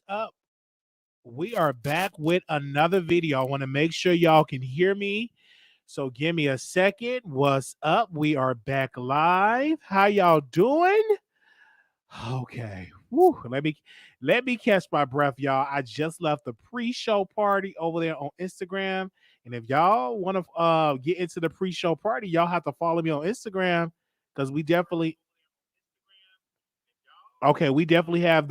What's up? We are back with another video. I want to make sure y'all can hear me. So give me a second. What's up? We are back live. How y'all doing? Okay. Woo. Let me catch my breath, y'all. I just left the pre-show party over there on Instagram. And if y'all want to get into the pre-show party, y'all have to follow me on Instagram because we definitely have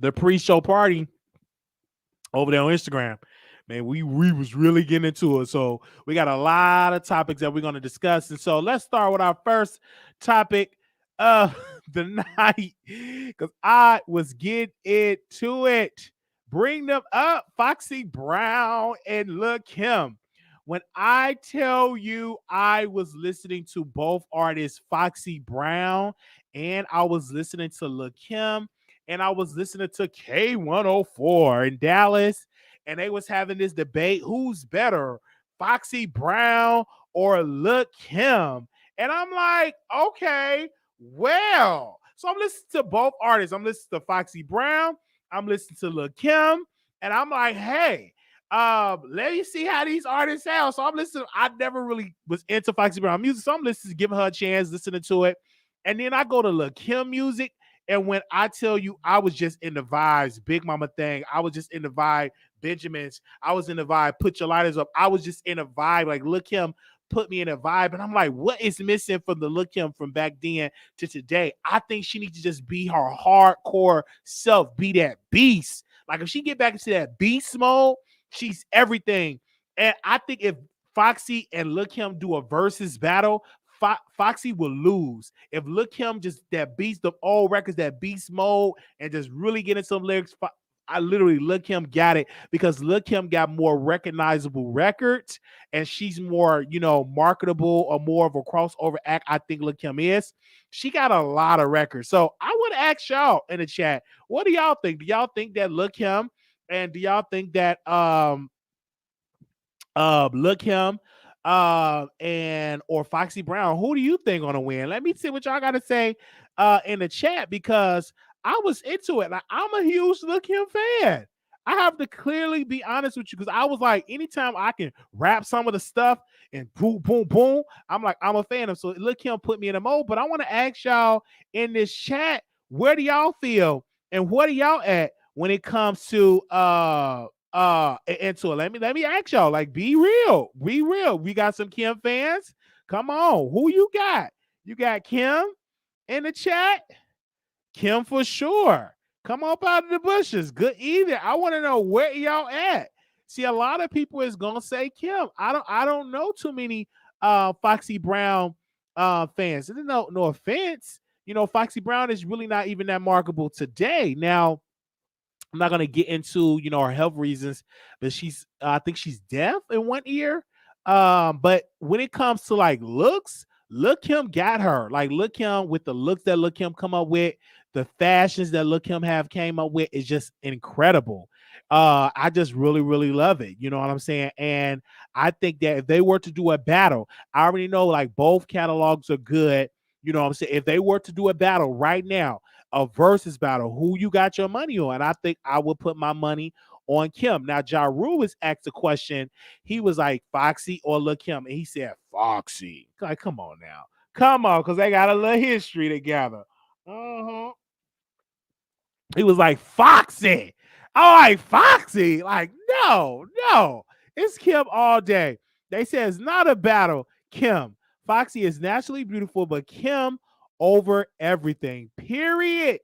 the pre-show party over there on Instagram. Man, we was really getting into it. So we got a lot of topics that we're going to discuss. And so let's start with our first topic of the night. Because I was getting into it. Bring them up, Foxy Brown and Lil Kim. When I tell you I was listening to both artists, Foxy Brown, and I was listening to Lil Kim, and I was listening to K104 in Dallas, and they was having this debate: who's better, Foxy Brown or Lil Kim? And I'm like, okay, well, so I'm listening to both artists. I'm listening to Foxy Brown. I'm listening to Lil Kim, and I'm like, hey. Let me see how these artists sound. So I'm listening. I never really was into Foxy Brown music, so I'm listening, giving her a chance, listening to it. And then I go to Lil Kim music. And when I tell you, I was just in the vibes, Big Mama thing. I was just in the vibe, Benjamins. I was in the vibe, Put Your Lighters Up. I was just in a vibe, like Lil Kim put me in a vibe. And I'm like, what is missing from the Lil Kim from back then to today? I think she needs to just be her hardcore self, be that beast. Like if she get back into that beast mode, she's everything. And I think if Foxy and Lil Kim do a versus battle, Foxy will lose. If Lil Kim just that beast of all records, that beast mode, and just really get into some lyrics, Lil Kim got it because Lil Kim got more recognizable records and she's more, marketable or more of a crossover act. I think Lil Kim is. She got a lot of records. So I want to ask y'all in the chat, what do y'all think? Do y'all think that Lil Kim and do y'all think that Lil Kim and or Foxy Brown, who do you think gonna win? Let me see what y'all gotta say in the chat because I was into it. Like, I'm a huge Lil Kim fan. I have to clearly be honest with you because I was like, anytime I can rap some of the stuff and boom, boom, boom, I'm like, I'm a fan of. So Lil Kim put me in a mode. But I want to ask y'all in this chat, where do y'all feel and what are y'all at when it comes to into it? Let me ask y'all, like, be real, we got some Kim fans. Come on, who you got? You got Kim in the chat? Kim for sure. Come up out of the bushes. Good evening. I want to know where y'all at. See, a lot of people is gonna say Kim. I don't know too many Foxy Brown fans. And no offense, Foxy Brown is really not even that marketable today. Now I'm not gonna get into her health reasons, but I think she's deaf in one ear. But when it comes to like looks, Lil Kim got her. Like Lil Kim with the looks that Lil Kim come up with, the fashions that Lil Kim have came up with is just incredible. I just really, really love it. You know what I'm saying? And I think that if they were to do a battle, I already know like both catalogs are good. You know what I'm saying? If they were to do a battle right now, a versus battle, who you got your money on? I think I would put my money on Kim. Now, Ja Rule was asked a question. He was like, Foxy or Lil Kim? And he said, Foxy. Like, come on now. Come on, because they got a little history together. He was like, Foxy. Oh, like, Foxy. Like, no. It's Kim all day. They say it's not a battle. Kim. Foxy is naturally beautiful, but Kim over everything. Period.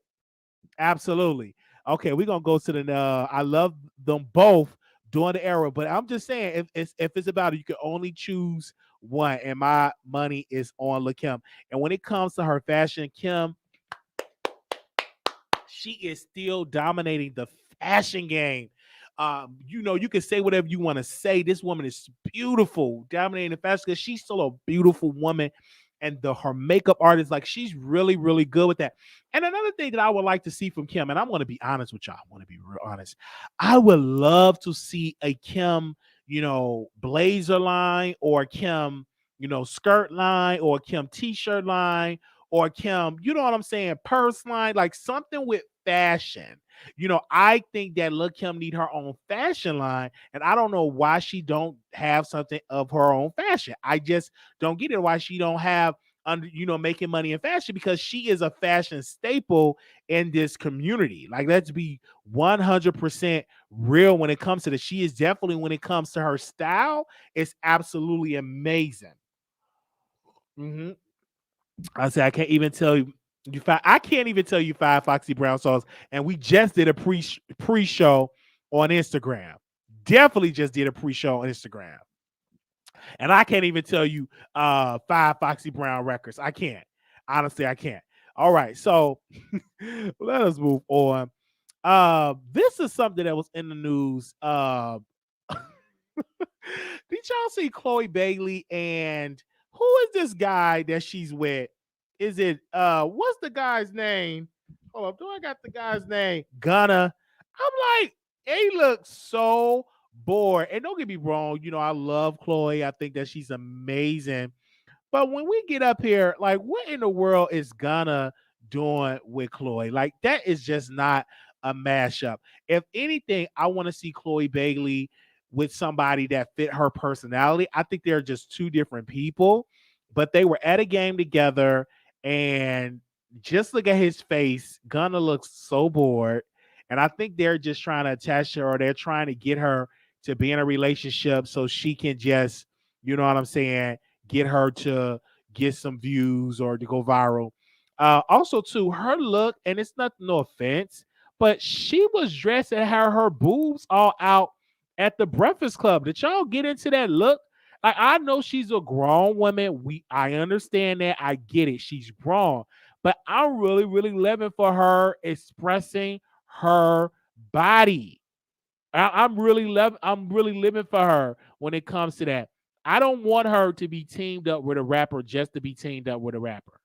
Absolutely. Okay, we're gonna go to the I love them both during the era, but I'm just saying if it's about it, you can only choose one, and my money is on Lil Kim. And when it comes to her fashion, Kim, she is still dominating the fashion game. You can say whatever you want to say. This woman is beautiful, dominating the fashion because she's still a beautiful woman. And her makeup artist, like she's really, really good with that. And another thing that I would like to see from Kim, and I'm going to be honest with y'all, I want to be real honest. I would love to see a Kim, blazer line or Kim, skirt line or Kim t-shirt line or Kim, you know what I'm saying, purse line, like something with fashion. I think that Lil Kim need her own fashion line, and I don't know why she don't have something of her own fashion. I just don't get it why she don't have under making money in fashion, because she is a fashion staple in this community. Like, let's be 100% real when it comes to this. She is definitely, when it comes to her style, it's absolutely amazing. hmm I say I can't even tell you five. I can't even tell you 5 Foxy Brown songs, and we just did a pre-show on Instagram. Definitely just did a pre-show on Instagram, and I can't even tell you 5 Foxy Brown records. I can't. Honestly, I can't. All right, so let us move on. This is something that was in the news. Did y'all see Chloe Bailey and who is this guy that she's with? Is it what's the guy's name? Hold up, do I got the guy's name? Gunna. I'm like, he looks so bored. And don't get me wrong, I love Chloe. I think that she's amazing. But when we get up here, like, what in the world is Gunna doing with Chloe? Like, that is just not a mashup. If anything, I want to see Chloe Bailey with somebody that fit her personality. I think they're just two different people, but they were at a game together, and just look at his face. Gunna looks so bored. And I think they're just trying to attach her, or they're trying to get her to be in a relationship so she can just, you know what I'm saying, get her to get some views or to go viral. Also, too, her look, and it's not no offense, but she was dressed and had her boobs all out at the Breakfast Club. Did y'all get into that look? Like, I know she's a grown woman. I understand that. I get it. She's grown. But I'm really, really living for her expressing her body. I'm really living for her when it comes to that. I don't want her to be teamed up with a rapper just to be teamed up with a rapper.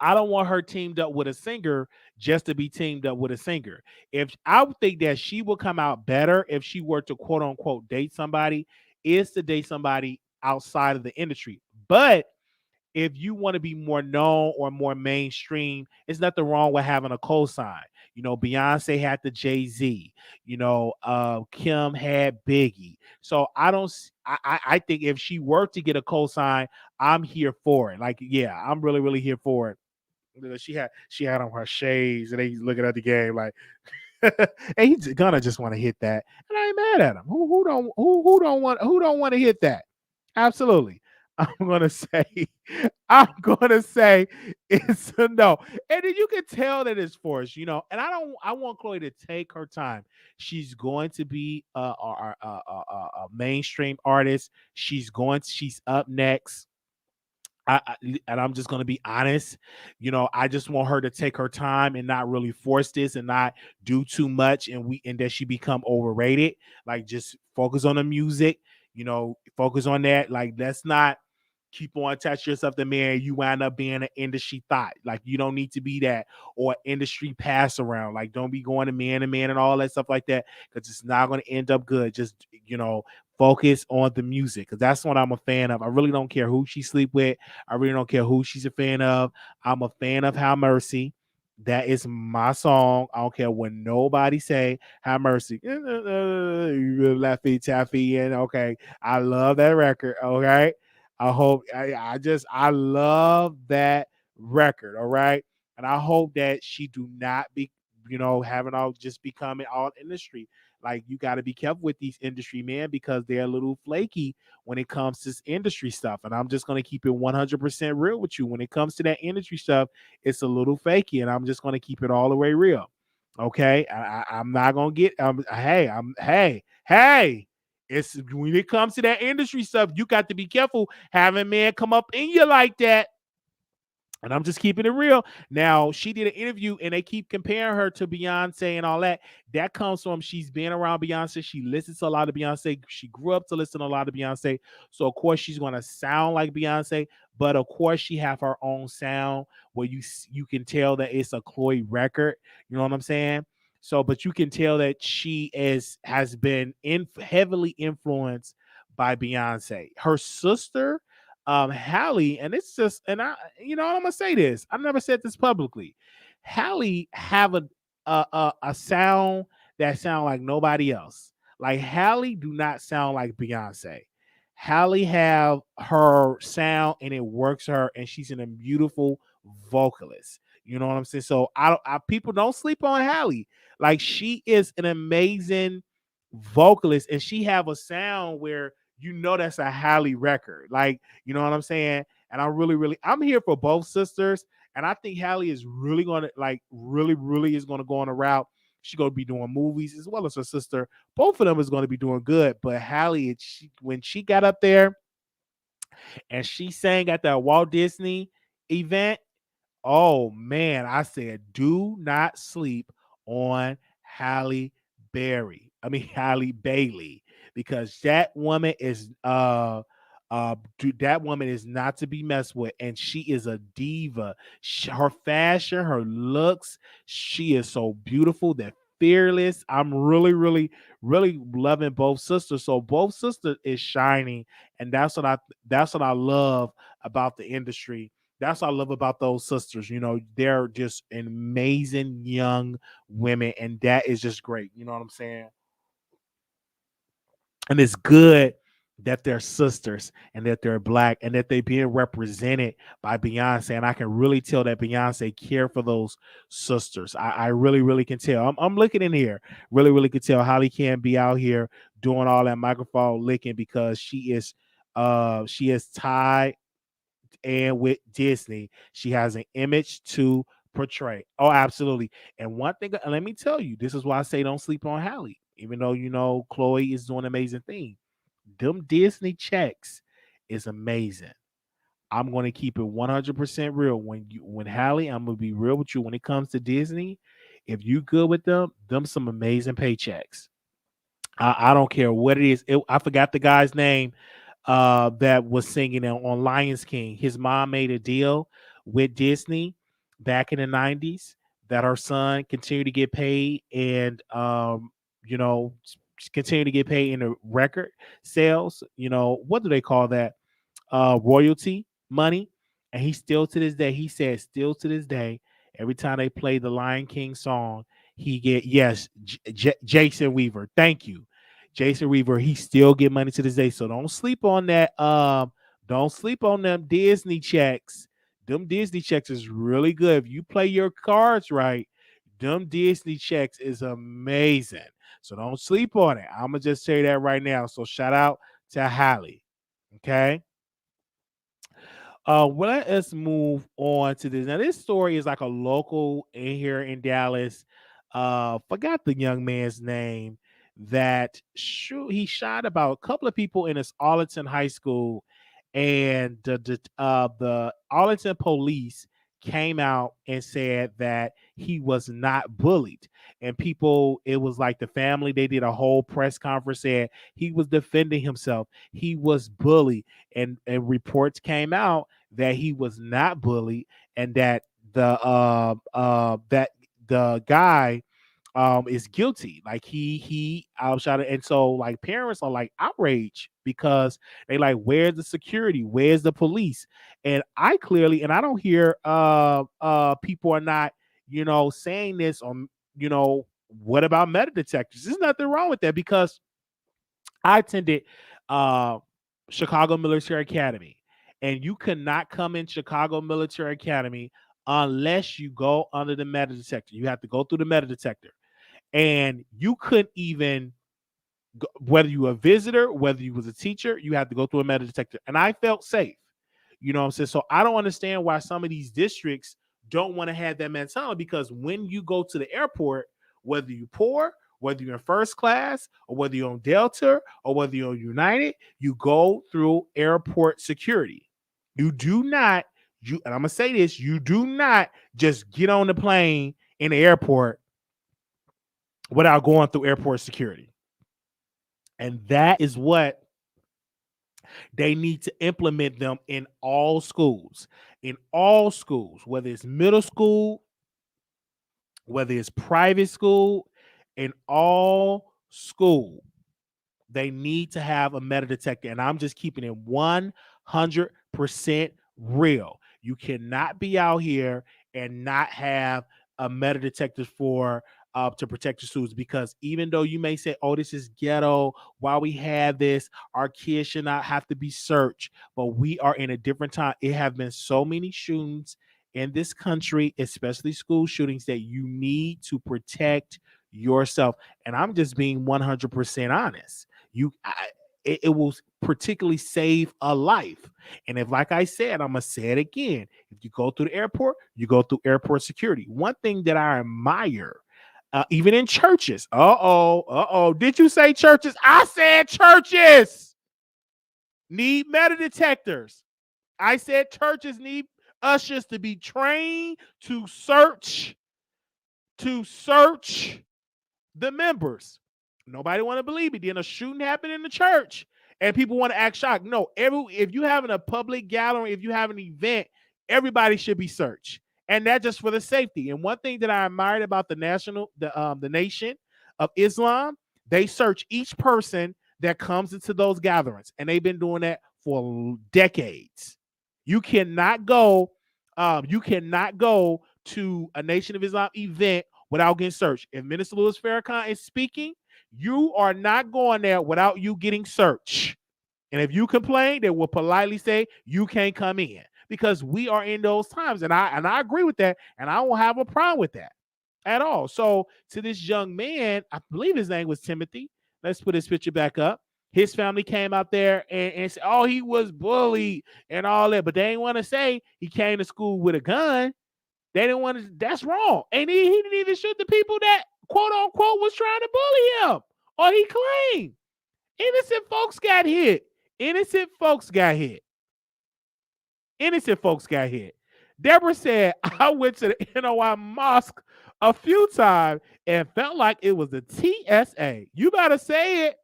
I don't want her teamed up with a singer just to be teamed up with a singer. If I would think that she would come out better if she were to quote unquote date somebody, is to date somebody outside of the industry. But if you want to be more known or more mainstream, it's nothing wrong with having a cosign. Beyonce had the Jay-Z. Kim had Biggie. So I don't. I think if she were to get a cosign, I'm here for it. Like, yeah, I'm really, really here for it. She had on her shades, and he's looking at the game like, and he's gonna just want to hit that. And I ain't mad at him. Who don't want to hit that? Absolutely. I'm gonna say, I'm gonna say it's a no. And then you can tell that it's forced. And I want Chloe to take her time. She's going to be a mainstream artist. She's up next. And I'm just gonna be honest. I just want her to take her time and not really force this and not do too much, and that she become overrated. Like, just focus on the music. Focus on that. Like, let's not keep on attaching yourself to man. You wind up being an industry thought. Like, you don't need to be that, or industry pass around. Like, don't be going to man and all that stuff like that, because it's not going to end up good. Just focus on the music, because that's what I'm a fan of. I really don't care who she sleep with. I really don't care who she's a fan of. I'm a fan of Have Mercy. That is my song. I don't care what nobody say. Have Mercy. Laffy Taffy. And okay, I love that record. Okay. I love that record. All right. And I hope that she do not be, having all just becoming all industry. Like, you got to be careful with these industry men, because they're a little flaky when it comes to this industry stuff. And I'm just going to keep it 100% real with you. When it comes to that industry stuff, it's a little fakey, and I'm just going to keep it all the way real. Okay. I'm not going to get, hey. It's when it comes to that industry stuff, you got to be careful having men come up in you like that. And I'm just keeping it real. Now, she did an interview, and they keep comparing her to Beyonce and all that. That comes from she's been around Beyonce. She listens to a lot of Beyonce. She grew up to listen to a lot of Beyonce. So, of course, she's going to sound like Beyonce. But, of course, she have her own sound where you can tell that it's a Chloe record. You know what I'm saying? So, but you can tell that she has been heavily influenced by Beyonce. Her sister, Halle, and it's just, and I'm gonna say this. I never said this publicly. Halle have a sound that sound like nobody else. Like Halle do not sound like Beyonce. Halle have her sound and it works her, and she's a beautiful vocalist. You know what I'm saying? So people don't sleep on Halle. Like she is an amazing vocalist, and she have a sound where that's a Halle record. Like, you know what I'm saying? And I'm here for both sisters. And I think Halle is really gonna really is gonna go on a route. She's gonna be doing movies as well as her sister. Both of them is gonna be doing good. But Halle, when she got up there and she sang at that Walt Disney event, oh man, I said, do not sleep on Halle Berry. I mean Halle Bailey, because that woman is not to be messed with, and she is a diva. Her fashion, her looks, she is so beautiful. That fearless. I'm really, really, really loving both sisters. So both sisters is shining, and that's what I love about the industry. That's what I love about those sisters. They're just amazing young women, and that is just great. You know what I'm saying? And it's good that they're sisters and that they're black and that they're being represented by Beyonce. And I can really tell that Beyonce care for those sisters. I really, really can tell. I'm looking in here, really, really can tell Holly can be out here doing all that microphone licking because she is tied and with Disney. She has an image to portray. Oh, absolutely. And one thing, and let me tell you, this is why I say don't sleep on Halle. Even though Chloe is doing an amazing thing, them Disney checks is amazing. I'm going to keep it 100% real. When Halle, I'm gonna be real with you. When it comes to Disney, if you good with them some amazing paychecks. I don't care what it is. I forgot the guy's name that was singing on Lions King. His mom made a deal with Disney back in the 90s that her son continued to get paid and you know continue to get paid in the record sales. What do they call that? Royalty money. And he still to this day, he said, still to this day, every time they play the Lion King song, he get yes, Jason Weaver. Thank you, Jason Weaver. He still get money to this day. So don't sleep on that. Don't sleep on them Disney checks. Them Disney checks is really good if you play your cards right. Them Disney checks is amazing. So don't sleep on it. I'm gonna just say that right now. So shout out to Halle. Okay. Well, let us move on to this. Now, this story is like a local in here in Dallas. Forgot the young man's name that he shot about a couple of people in his Arlington High School, and the Arlington police came out and said that he was not bullied. And people, it was like the family, they did a whole press conference saying he was defending himself. He was bullied, and reports came out that he was not bullied, and that the guy is guilty. Like he outshot it. And so like parents are like outraged because they like, where's the security? Where's the police? And I don't hear people are not, saying this on, what about metal detectors? There's nothing wrong with that, because I attended uh Chicago Military Academy, and you cannot come in Chicago Military Academy unless you go under the metal detector. You have to go through the metal detector, and you couldn't even whether you were a visitor, whether you was a teacher, you had to go through a metal detector. And I felt safe. You know what I'm saying? So I don't understand why some of these districts don't want to have that mentality, because when you go to the airport, whether you poor, whether you're in first class, or whether you're on Delta, or whether you're on United, you go through airport security. You do not, and I'm gonna say this, you do not just get on the plane in the airport without going through airport security. And that is what they need to implement them in all schools. In all schools, whether it's middle school, whether it's private school, in all school, they need to have a metal detector. And I'm just keeping it 100% real. You cannot be out here and not have a metal detector for to protect your students, because even though you may say, oh, this is ghetto, why we have this, our kids should not have to be searched, but we are in a different time. It have been so many shootings in this country, especially school shootings, that you need to protect yourself. And I'm just being 100% honest. It will particularly save a life. And if, like I said, I'm gonna say it again, if you go through the airport, you go through airport security. One thing that I admire, even in churches. Did you say churches? I said churches need metal detectors. I said churches need ushers to be trained to search the members. Nobody want to believe me. Then a shooting happened in the church and people want to act shocked. No, if you having a public gathering, if you have an event, everybody should be searched. And that's just for the safety. And one thing that I admired about the nation of Islam, they search each person that comes into those gatherings. And they've been doing that for decades. You cannot go to a Nation of Islam event without getting searched. If Minister Louis Farrakhan is speaking, you are not going there without you getting searched. And if you complain, they will politely say you can't come in, because we are in those times. And I agree with that, and I won't have a problem with that at all. So to this young man, I believe his name was Timothy. Let's put his picture back up. His family came out there and said, oh, he was bullied and all that. But they didn't want to say he came to school with a gun. They didn't want to. That's wrong. And he didn't even shoot the people that, quote unquote, was trying to bully him. Or he claimed. Innocent folks got hit. Innocent folks got hit. Deborah said, I went to the NOI mosque a few times and felt like it was a TSA. You better say it.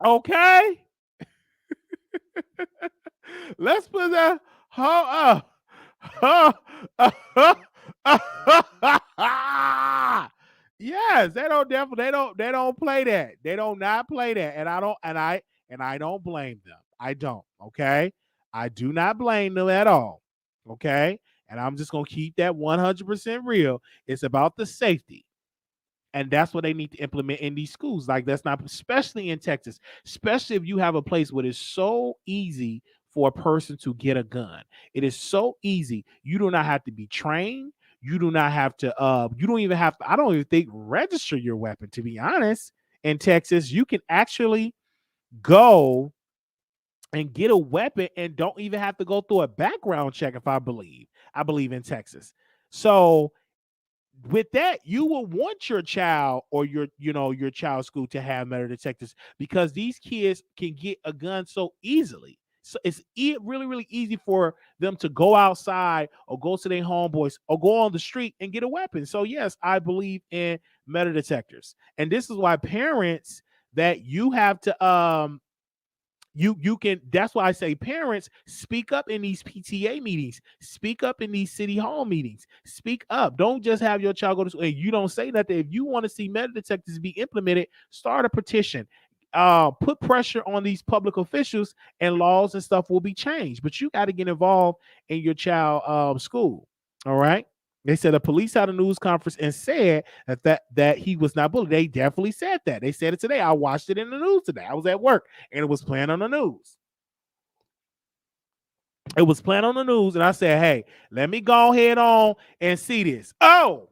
Okay. Let's put that. Yes, they don't play that. They don't not play that. And I don't blame them. I don't. Okay. I do not blame them at all. Okay. And I'm just gonna keep that 100% real. It's about the safety. And that's what they need to implement in these schools. Like, that's not, especially in Texas, especially if you have a place where it's so easy for a person to get a gun. It is so easy. You do not have to be trained. You do not have to, you don't even have to, I don't even think, register your weapon, to be honest. In Texas, you can actually go and get a weapon and don't even have to go through a background check, if I believe in Texas. So with that, you will want your child or your child's school to have metal detectors, because these kids can get a gun so easily. So it's really, really easy for them to go outside or go to their homeboys or go on the street and get a weapon. So yes, I believe in metal detectors. And this is why parents, that you have to you can, that's why I say, parents, speak up in these PTA meetings, speak up in these city hall meetings, speak up. Don't just have your child go to school and you don't say nothing. If you want to see metal detectors be implemented, start a petition, put pressure on these public officials, and laws and stuff will be changed. But you got to get involved in your child school. All right. They said the police had a news conference and said that he was not bullied. They definitely said that. They said it today. I watched it in the news today. I was at work and it was playing on the news. It was playing on the news, and I said, hey, let me go ahead on and see this. Oh,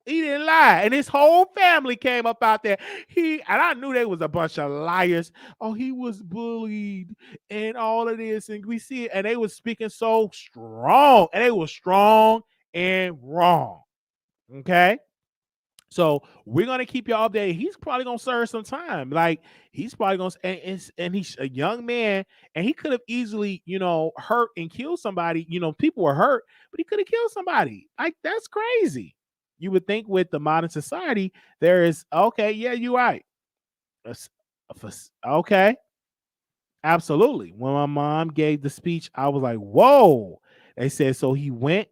he didn't lie. And his whole family came up out there. And I knew they was a bunch of liars. Oh, he was bullied and all of this. And we see it. And they was speaking so strong. And they were strong and wrong. Okay. So we're gonna keep y'all updated. He's probably gonna serve some time. Like, he's probably gonna, and he's a young man, and he could have easily, hurt and killed somebody. People were hurt, but he could have killed somebody. Like, that's crazy. You would think with the modern society, there is, okay, yeah, you're right. Okay, absolutely. When my mom gave the speech, I was like, whoa. They said, so he went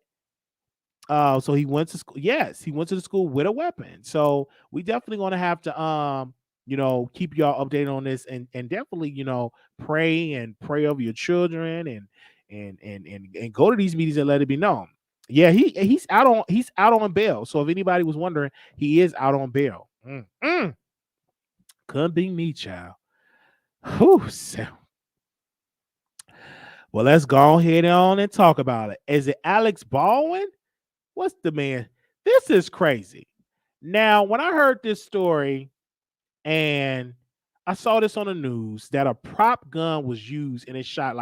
to school. Yes, he went to the school with a weapon. So we definitely going to have to keep y'all updated on this, and definitely, pray over your children, and go to these meetings and let it be known. Yeah, he's out on bail. So if anybody was wondering, he is out on bail. Couldn't be me, child. Whew, well, let's go ahead on and talk about it. Is it Alex Baldwin? What's the man? This is crazy. Now, when I heard this story and I saw this on the news that a prop gun was used and it shot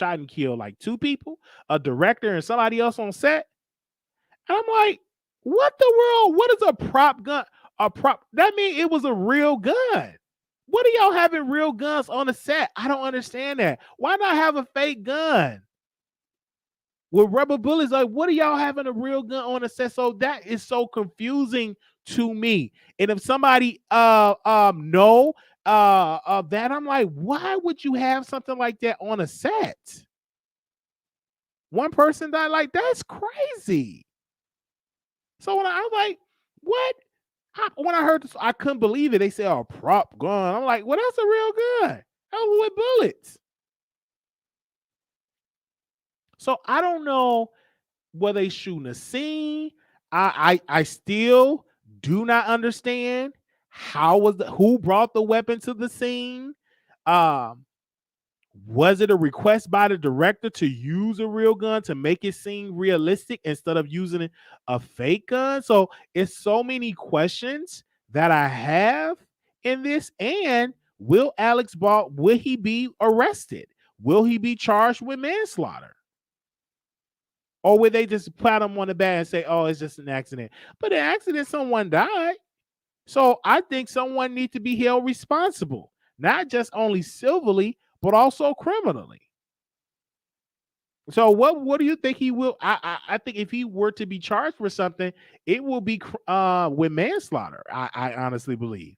and killed like two people, a director and somebody else on set. And I'm like, what the world? What is a prop gun? A prop that means it was a real gun. What are y'all having real guns on the set? I don't understand that. Why not have a fake gun with rubber bullets? Like, what are y'all having a real gun on the set? So that is so confusing to me. And if somebody know that, I'm like, why would you have something like that on a set? One person died, like, that's crazy. So when I was like, what? When I heard this, I couldn't believe it. They said, "Oh, prop gun." I'm like, "Well, that's a real gun. That was with bullets." So I don't know whether they shooting a scene. I still do not understand who brought the weapon to the scene. Um, Was it a request by the director to use a real gun to make it seem realistic instead of using a fake gun? So it's so many questions that I have in this. And will he be arrested? Will he be charged with manslaughter? Or will they just pat him on the back and say, "Oh, it's just an accident"? But an accident, someone died. So I think someone needs to be held responsible, not just only civilly, but also criminally. So what do you think he will? I think if he were to be charged for something, it will be with manslaughter. I honestly believe,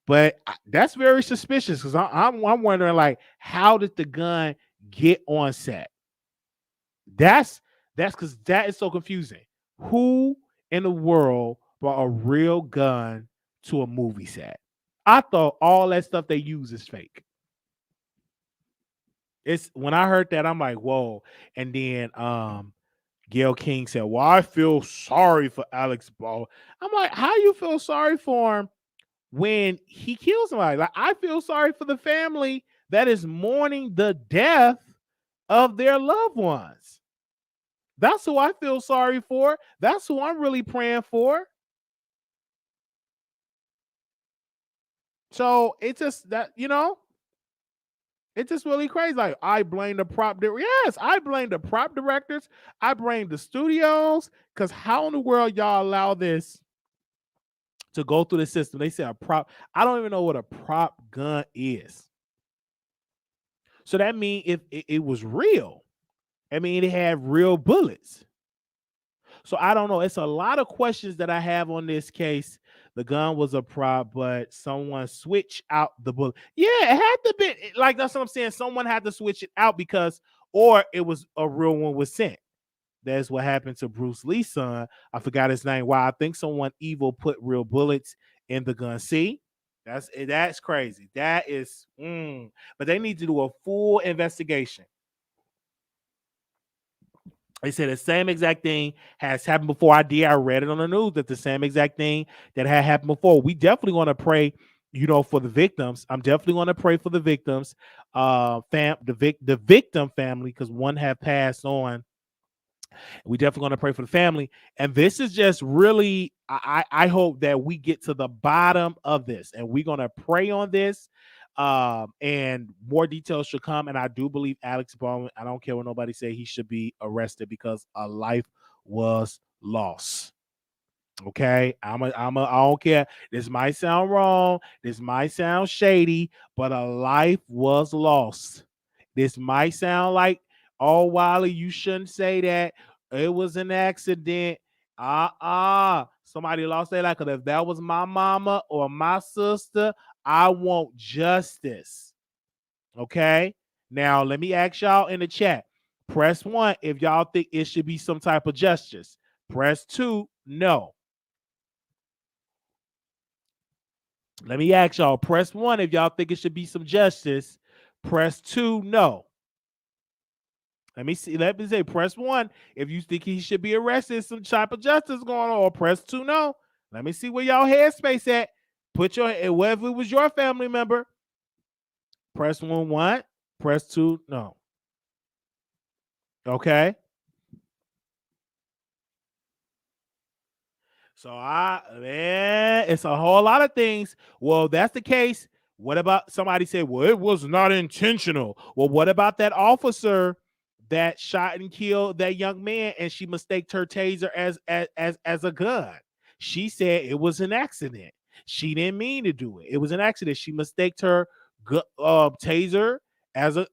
but that's very suspicious because I'm wondering, like, how did the gun get on set? That's because that is so confusing. Who in the world brought a real gun to a movie set? I thought all that stuff they use is fake. It's when I heard that, I'm like, whoa. And then Gail King said, "Well, I feel sorry for Alex Ball." I'm like, how you feel sorry for him when he kills somebody? Like, I feel sorry for the family that is mourning the death of their loved ones. That's who I feel sorry for. That's who I'm really praying for. So it's just that, it's just really crazy. Like, I blame the yes, I blame the prop directors. I blame the studios. Because how in the world y'all allow this to go through the system? They say a prop. I don't even know what a prop gun is. So that means if it was real, I mean, it had real bullets. So I don't know. It's a lot of questions that I have on this case. The gun was a prop, but someone switched out the bullet. Yeah, it had to be, like, that's what I'm saying. Someone had to switch it out or it was a real one was sent. That's what happened to Bruce Lee's son. I forgot his name. Why? I think someone evil put real bullets in the gun. See, that's crazy. That is, but they need to do a full investigation. They said the same exact thing has happened before. I read it on the news that the same exact thing that had happened before. We definitely want to pray, for the victims. I'm definitely going to pray for the victims, the victim family, because one have passed on. We definitely going to pray for the family. And this is just really, I hope that we get to the bottom of this, and we're going to pray on this. And more details should come. And I do believe Alex Baldwin, I don't care what nobody say, he should be arrested because a life was lost. Okay, I don't care. This might sound wrong. This might sound shady, but a life was lost. This might sound like, "Oh, Wiley, you shouldn't say that. It was an accident." Somebody lost their life. Because if that was my mama or my sister, I want justice. Okay. Now let me ask y'all in the chat. Press 1 if y'all think it should be some type of justice. Press 2, no. Let me ask y'all, press 1 if y'all think it should be some justice. Press 2, no. Let me see. Let me say, press 1 if you think he should be arrested. Some type of justice going on. Or press 2, no. Let me see where y'all headspace at. Put your, whether it was your family member. Press 1, what? Press 2, no. Okay. So man, it's a whole lot of things. Well, that's the case. What about somebody said, well, it was not intentional? Well, what about that officer that shot and killed that young man and she mistaked her taser as a gun? She said it was an accident. She didn't mean to do it. It was an accident. She mistaked her taser as a,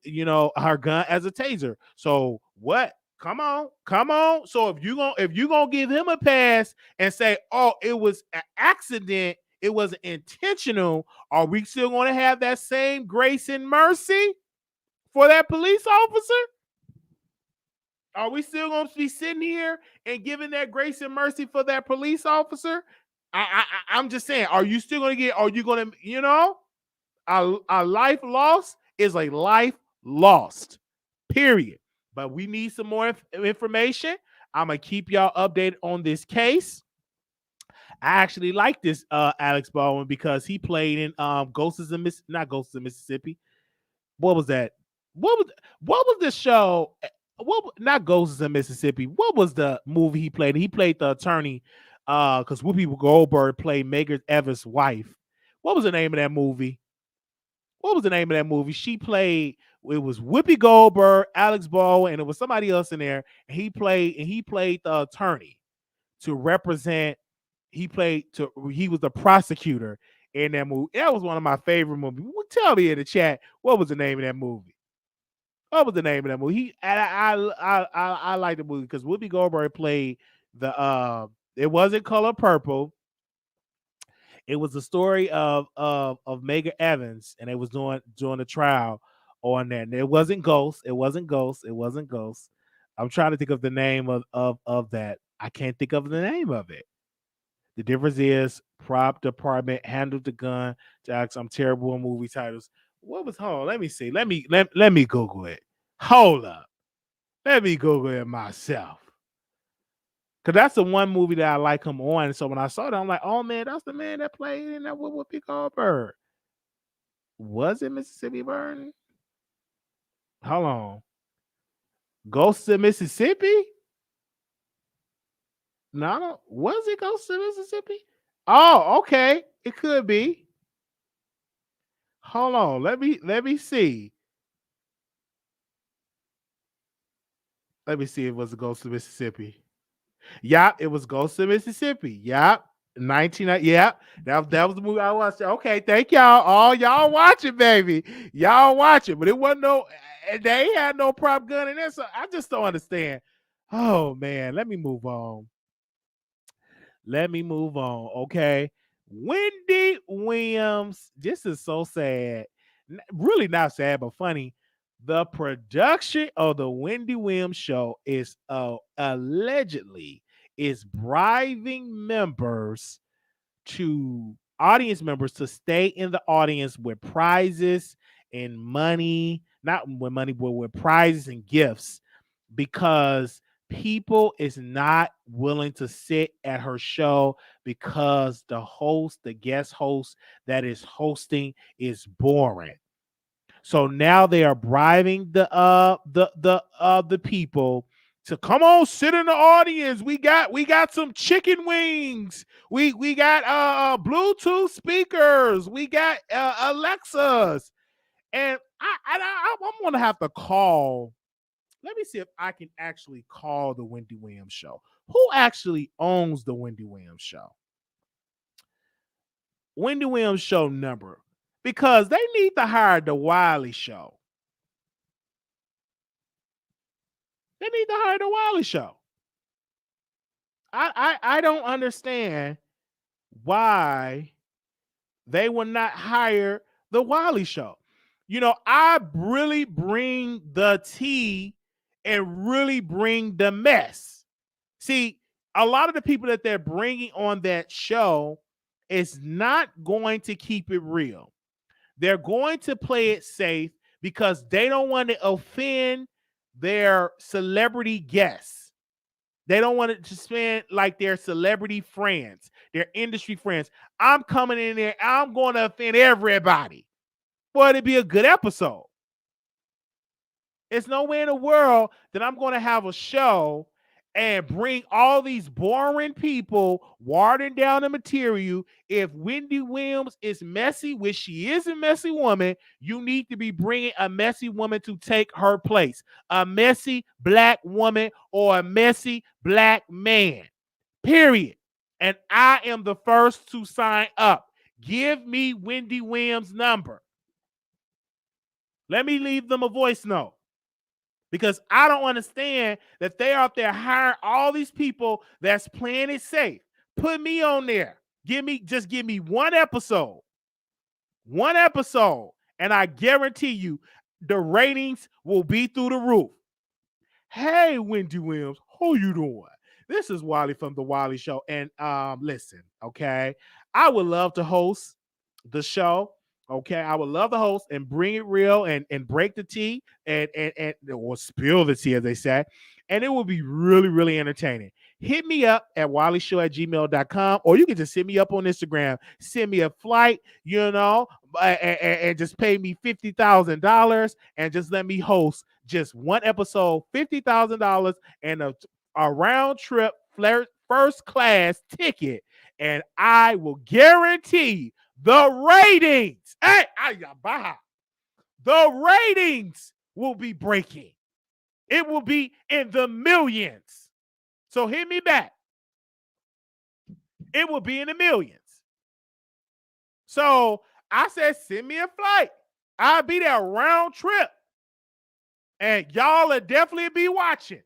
her gun as a taser. So what? Come on, come on. So if you gonna give him a pass and say, oh, it was an accident, it wasn't intentional, are we still gonna have that same grace and mercy for that police officer? Are we still gonna be sitting here and giving that grace and mercy for that police officer? I'm just saying, are you still gonna get? Are you gonna, a life lost is a life lost, period. But we need some more information. I'm gonna keep y'all updated on this case. I actually like this Alex Baldwin because he played in Ghosts in not Ghosts in Mississippi. What was that? What was the show? What, not Ghosts in Mississippi? What was the movie he played? He played the attorney because Whoopi Goldberg played Megan Evans' wife. What was the name of that movie? What was the name of that movie? She played. It was Whoopi Goldberg, Alex Baldwin, and it was somebody else in there. And he played the attorney to represent. He was the prosecutor in that movie. That was one of my favorite movies. Tell me in the chat, what was the name of that movie? What was the name of that movie? I like the movie because Whoopi Goldberg played the. It wasn't Color Purple. It was the story of Megan Evans, and they was doing the trial on that. And it wasn't Ghost. It wasn't Ghost. It wasn't Ghost. I'm trying to think of the name of that. I can't think of the name of it. The difference is prop department handled the gun. Jax, I'm terrible in movie titles. What was hold on, let me see. Let me Google it. Hold up. Let me Google it myself. Cause that's the one movie that I like him on. So when I saw that, I'm like, oh man, that's the man that played in that with Whoopi Goldberg. Was it Mississippi Burning? Hold on. Ghosts of Mississippi? No, was it Ghosts of Mississippi? Oh, okay. It could be. Hold on. Let me see. Let me see if it was Ghost of Mississippi. Yep, it was Ghost of Mississippi. Yep. 19. Yep. That was the movie I watched. Okay, thank y'all. All y'all watch it, baby. Y'all watch it. But it wasn't they had no prop gun in there. So I just don't understand. Oh man, let me move on. Okay. Wendy Williams. This is so sad. Really not sad, but funny. The production of the Wendy Williams show is allegedly is bribing audience members to stay in the audience with prizes and money, not with money, but with prizes and gifts, because people is not willing to sit at her show because the guest host that is hosting is boring. So now they are bribing the people to come on, sit in the audience. We got some chicken wings. We got Bluetooth speakers. We got Alexas. And I'm gonna have to call. Let me see if I can actually call the Wendy Williams show. Who actually owns the Wendy Williams show? Wendy Williams show number. Because they need to hire the Wiley Show. They need to hire the Wiley Show. I don't understand why they will not hire the Wiley Show. I really bring the tea and really bring the mess. See, a lot of the people that they're bringing on that show is not going to keep it real. They're going to play it safe because they don't want to offend their celebrity guests. They don't want it to spend like their celebrity friends, their industry friends. I'm coming in there. I'm going to offend everybody. Boy, it'd be a good episode. It's no way in the world that I'm going to have a show and bring all these boring people watering down the material. If Wendy Williams is messy, which she is a messy woman, you need to be bringing a messy woman to take her place. A messy black woman or a messy black man. Period. And I am the first to sign up. Give me Wendy Williams' number. Let me leave them a voice note. Because I don't understand that they're out there hiring all these people that's playing it safe. Put me on there. Give me one episode. One episode. And I guarantee you the ratings will be through the roof. Hey, Wendy Williams, how you doing? This is Wiley from the Wiley Show. And listen, okay. I would love to host the show. Okay, I would love to host and bring it real and break the tea and or spill the tea, as they say. And it will be really, really entertaining. Hit me up at wileyshow@gmail.com, or you can just hit me up on Instagram. Send me a flight, and just pay me $50,000 and just let me host just one episode, $50,000 and a round trip first class ticket. And I will guarantee the ratings. The ratings will be breaking. It will be in the millions. So hit me back. It will be in the millions. So I said, send me a flight. I'll be there round trip. And y'all will definitely be watching.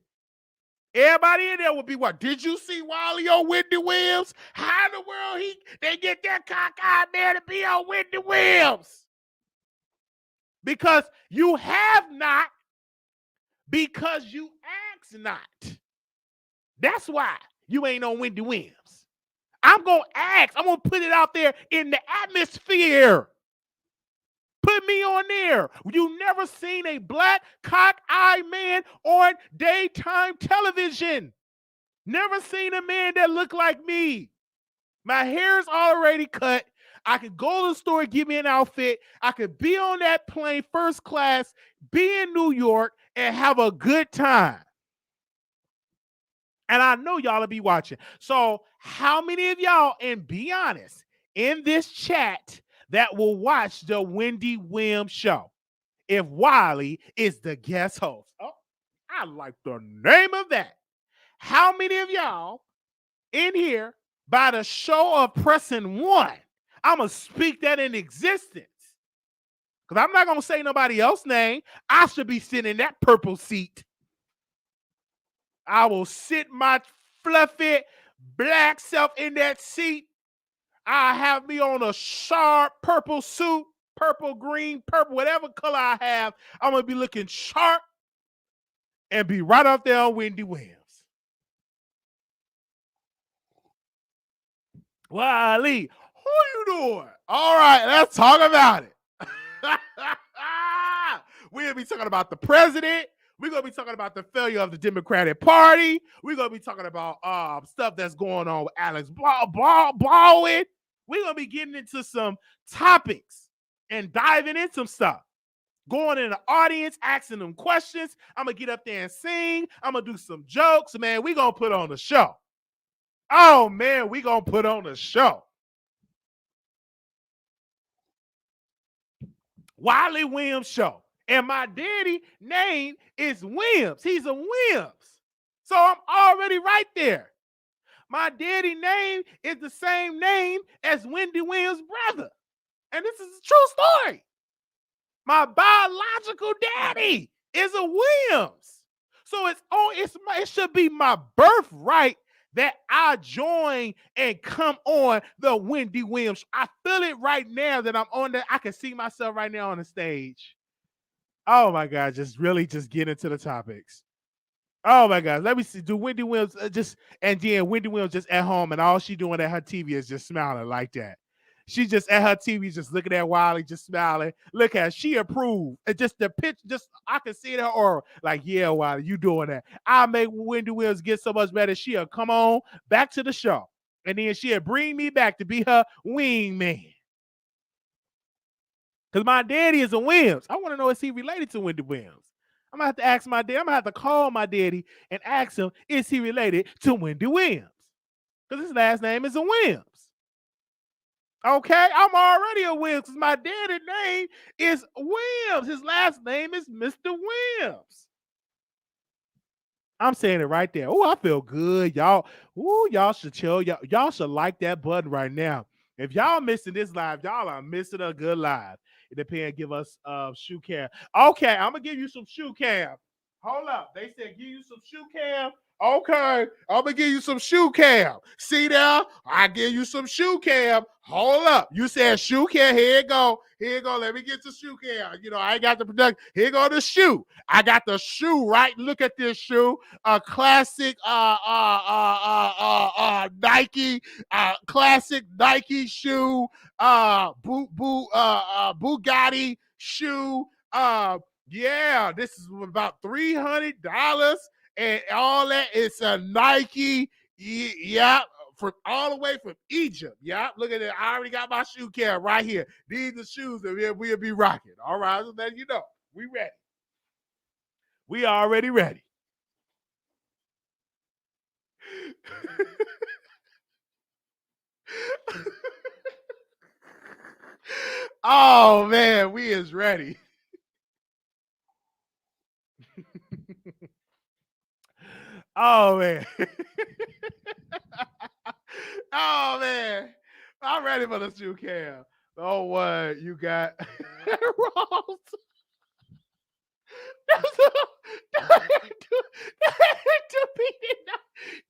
Everybody in there will be watching. Did you see Wiley on Wendy Williams? How in the world they get that cockeyed man to be on Wendy Williams? Because you have not, because you ask not. That's why you ain't on Wendy Williams. I'm going to ask. I'm going to put it out there in the atmosphere. Put me on there. You never seen a black cock-eyed man on daytime television. Never seen a man that looked like me. My hair's already cut. I could go to the store, give me an outfit. I could be on that plane first class, be in New York, and have a good time. And I know y'all will be watching. So how many of y'all, and be honest, in this chat that will watch the Wendy Williams show if Wiley is the guest host? Oh, I like the name of that. How many of y'all in here, by the show of pressing 1, I'm going to speak that in existence? Because I'm not going to say nobody else's name. I should be sitting in that purple seat. I will sit my fluffy black self in that seat. I have me on a sharp purple suit, purple, green, purple, whatever color I have. I'm going to be looking sharp and be right up there on Wendy Williams. Wiley, who you doing? All right, let's talk about it. We'll be talking about the president. We're going to be talking about the failure of the Democratic Party. We're going to be talking about stuff that's going on with Alec Baldwin. We're going to be getting into some topics and diving into some stuff. Going in the audience, asking them questions. I'm going to get up there and sing. I'm going to do some jokes. Man, we're going to put on a show. Oh, man, we're going to put on a show. Wiley Williams Show. And my daddy name is Williams. He's a Williams. So I'm already right there. My daddy name is the same name as Wendy Williams' brother. And this is a true story. My biological daddy is a Williams. So it should be my birthright that I join and come on the Wendy Williams. I feel it right now that I'm on that. I can see myself right now on the stage. Oh my God, just get into the topics. Oh my God. Let me see. Do Wendy Williams just and then Wendy Williams just at home and all she doing at her TV is just smiling like that. She just at her TV, just looking at Wiley, just smiling. Look at her. She approved. And just the pitch, just I can see it in her aura. Like, yeah, Wiley, you doing that. I'll make Wendy Williams get so much better. She'll come on back to the show. And then she'll bring me back to be her wingman. Because my daddy is a Williams. I want to know, is he related to Wendy Williams? I'm gonna have to ask my dad. I'm gonna have to call my daddy and ask him, is he related to Wendy Williams? Because his last name is a Williams. Okay, I'm already a Williams because my daddy's name is Williams. His last name is Mr. Williams. I'm saying it right there. Oh, I feel good, y'all. Ooh, y'all should chill. Y'all should like that button right now. If y'all missing this live, y'all are missing a good live. It depends. Give us shoe cam. Okay, I'm gonna give you some shoe cam. Hold up. They said give you some shoe cam. Okay, I'm gonna give you some shoe cam. See there? I give you some shoe cam. Hold up. You said shoe cam. Here it go. Here it go. Let me get the shoe cam. You know, I ain't got the production. Here go the shoe. I got the shoe, right? Look at this shoe. A classic Nike, classic Nike shoe, Bugatti shoe. Yeah, this is about $300. And all that is a Nike, yeah, from all the way from Egypt. Yeah, look at it. I already got my shoe cam right here. These are the shoes that we'll be rocking. All right, so let you know. We ready. We already ready. Oh man, we is ready. Oh man. Oh man. I'm ready for the shoe cam. Oh what you got? Ross.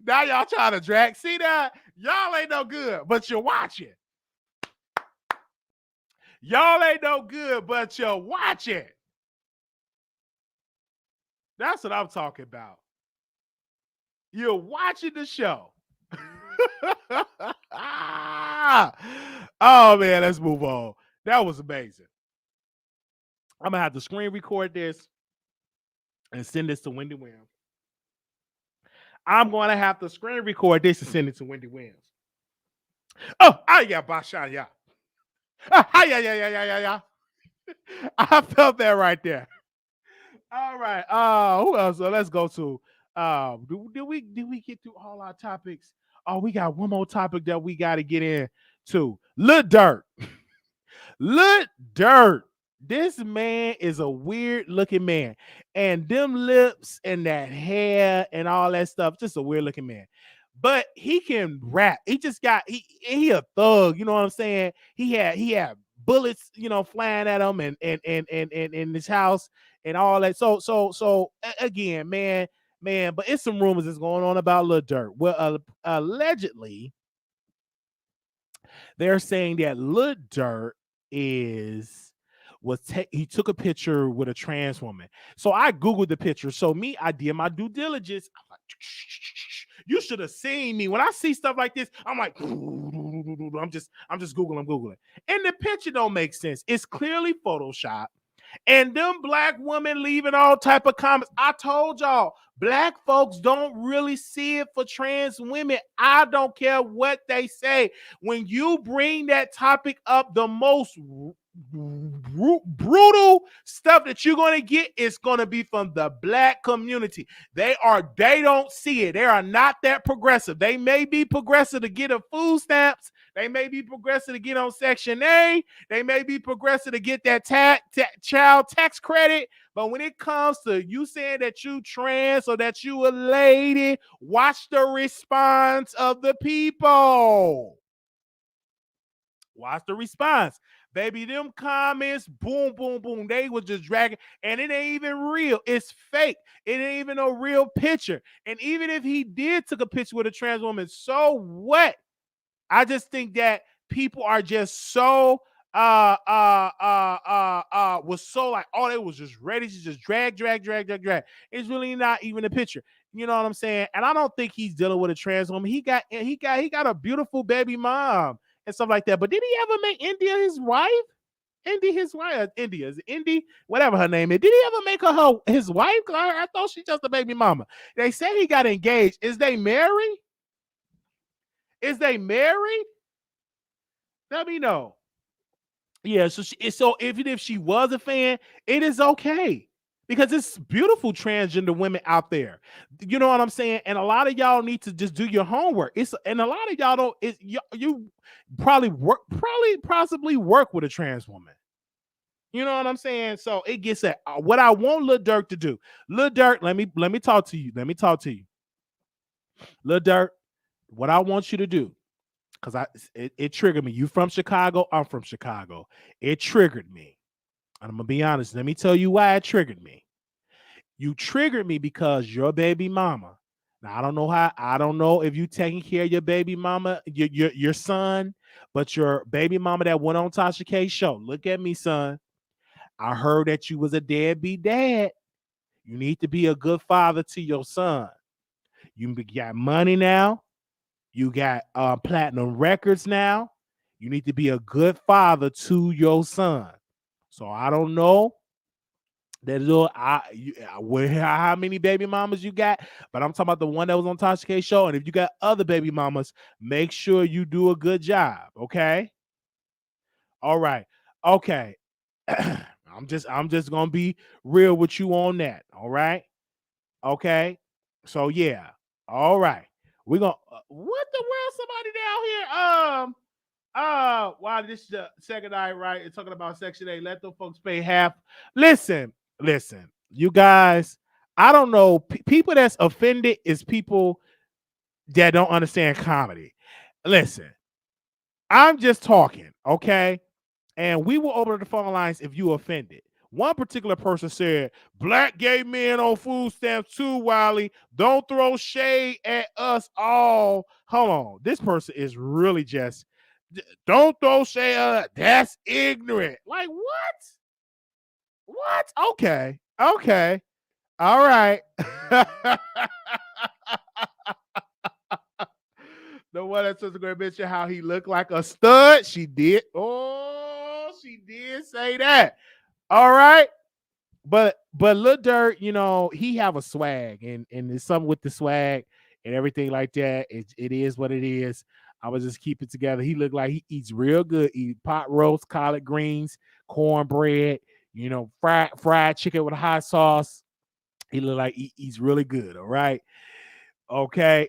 Now y'all trying to drag. See that? Y'all ain't no good, but you're watching. Y'all ain't no good, but you're watching. That's what I'm talking about. You're watching the show. Oh man, let's move on. That was amazing. I'm gonna have to screen record this and send this to Wendy Williams. I'm gonna have to screen record this and send it to Wendy Williams. Oh, yeah, Basha, yeah. Yeah. I felt that right there. All right. Who else? Let's go to. Did we get through all our topics? Oh, we got one more topic that we got to get into. Lil Durk. Lil Durk. This man is a weird looking man, and them lips and that hair and all that stuff, just a weird looking man. But he can rap. He just got he a thug. You know what I'm saying? He had bullets, you know, flying at him and in his house and all that. So again, man. But it's some rumors that's going on about Lil Durk. Well, allegedly, they're saying that Lil Durk he took a picture with a trans woman. So I googled the picture. So I did my due diligence. I'm like, you should have seen me. When I see stuff like this, I'm like, I'm just Googling. And the picture don't make sense. It's clearly Photoshop. And them black women leaving all type of comments. I told y'all, black folks don't really see it for trans women. I don't care what they say. When you bring that topic up, the most brutal stuff that you're going to get is going to be from the black community. They don't see it. They are not that progressive. They may be progressive to get a food stamps. They may be progressive to get on Section A. They may be progressive to get that child tax credit. But when it comes to you saying that you trans or that you a lady, watch the response of the people. Watch the response. Baby, them comments, boom, boom, boom. They was just dragging, and it ain't even real. It's fake. It ain't even a real picture. And even if he did took a picture with a trans woman, so what? I just think that people are just so was so like, oh, they was just ready to just drag. It's really not even a picture. You know what I'm saying? And I don't think he's dealing with a trans woman. He got a beautiful baby mom and stuff like that. But did he ever make India his wife? Indy his wife, India is Indy, whatever her name is. Did he ever make her his wife? I thought she's just a baby mama. They say he got engaged. Is they married? Is they married? Let me know. Yeah, so even if she was a fan, it is okay because it's beautiful transgender women out there. You know what I'm saying? And a lot of y'all need to just do your homework. And a lot of y'all don't. You possibly work with a trans woman. You know what I'm saying? So it gets at what I want Lil Durk to do. Lil Durk, let me talk to you. Lil Durk, what I want you to do. Because it triggered me. You from Chicago? I'm from Chicago. It triggered me. And I'm gonna be honest. Let me tell you why it triggered me. You triggered me because your baby mama. Now I don't know if you taking care of your baby mama, your son, but your baby mama that went on Tasha K's show. Look at me, son. I heard that you was a deadbeat dad. You need to be a good father to your son. You got money now. You got platinum records now. You need to be a good father to your son. So I don't know how many baby mamas you got, but I'm talking about the one that was on Tasha K's show. And if you got other baby mamas, make sure you do a good job. Okay. All right. Okay. I'm just gonna be real with you on that. All right. Okay. So yeah. All right. We're gonna what the world? Somebody down here. Wow, this is the second night, right? It's talking about Section 8. Let them folks pay half. Listen, you guys. I don't know. People that's offended is people that don't understand comedy. Listen, I'm just talking, okay? And we will open the phone lines if you offended. One particular person said, black gay men on food stamps too, Wiley. Don't throw shade at us all. Hold on. This person is really just, don't throw shade at us. That's ignorant. Like, what? What? Okay. All right. The one that says a great bitch how he looked like a stud. She did. Oh, she did say that. All right. But Lil Durk, you know, he have a swag and it's something with the swag and everything like that. It is what it is. I would just keep it together. He looked like he eats real good. Eat pot roast, collard greens, cornbread, you know, fried chicken with a hot sauce. He look like he eats really good. All right. Okay.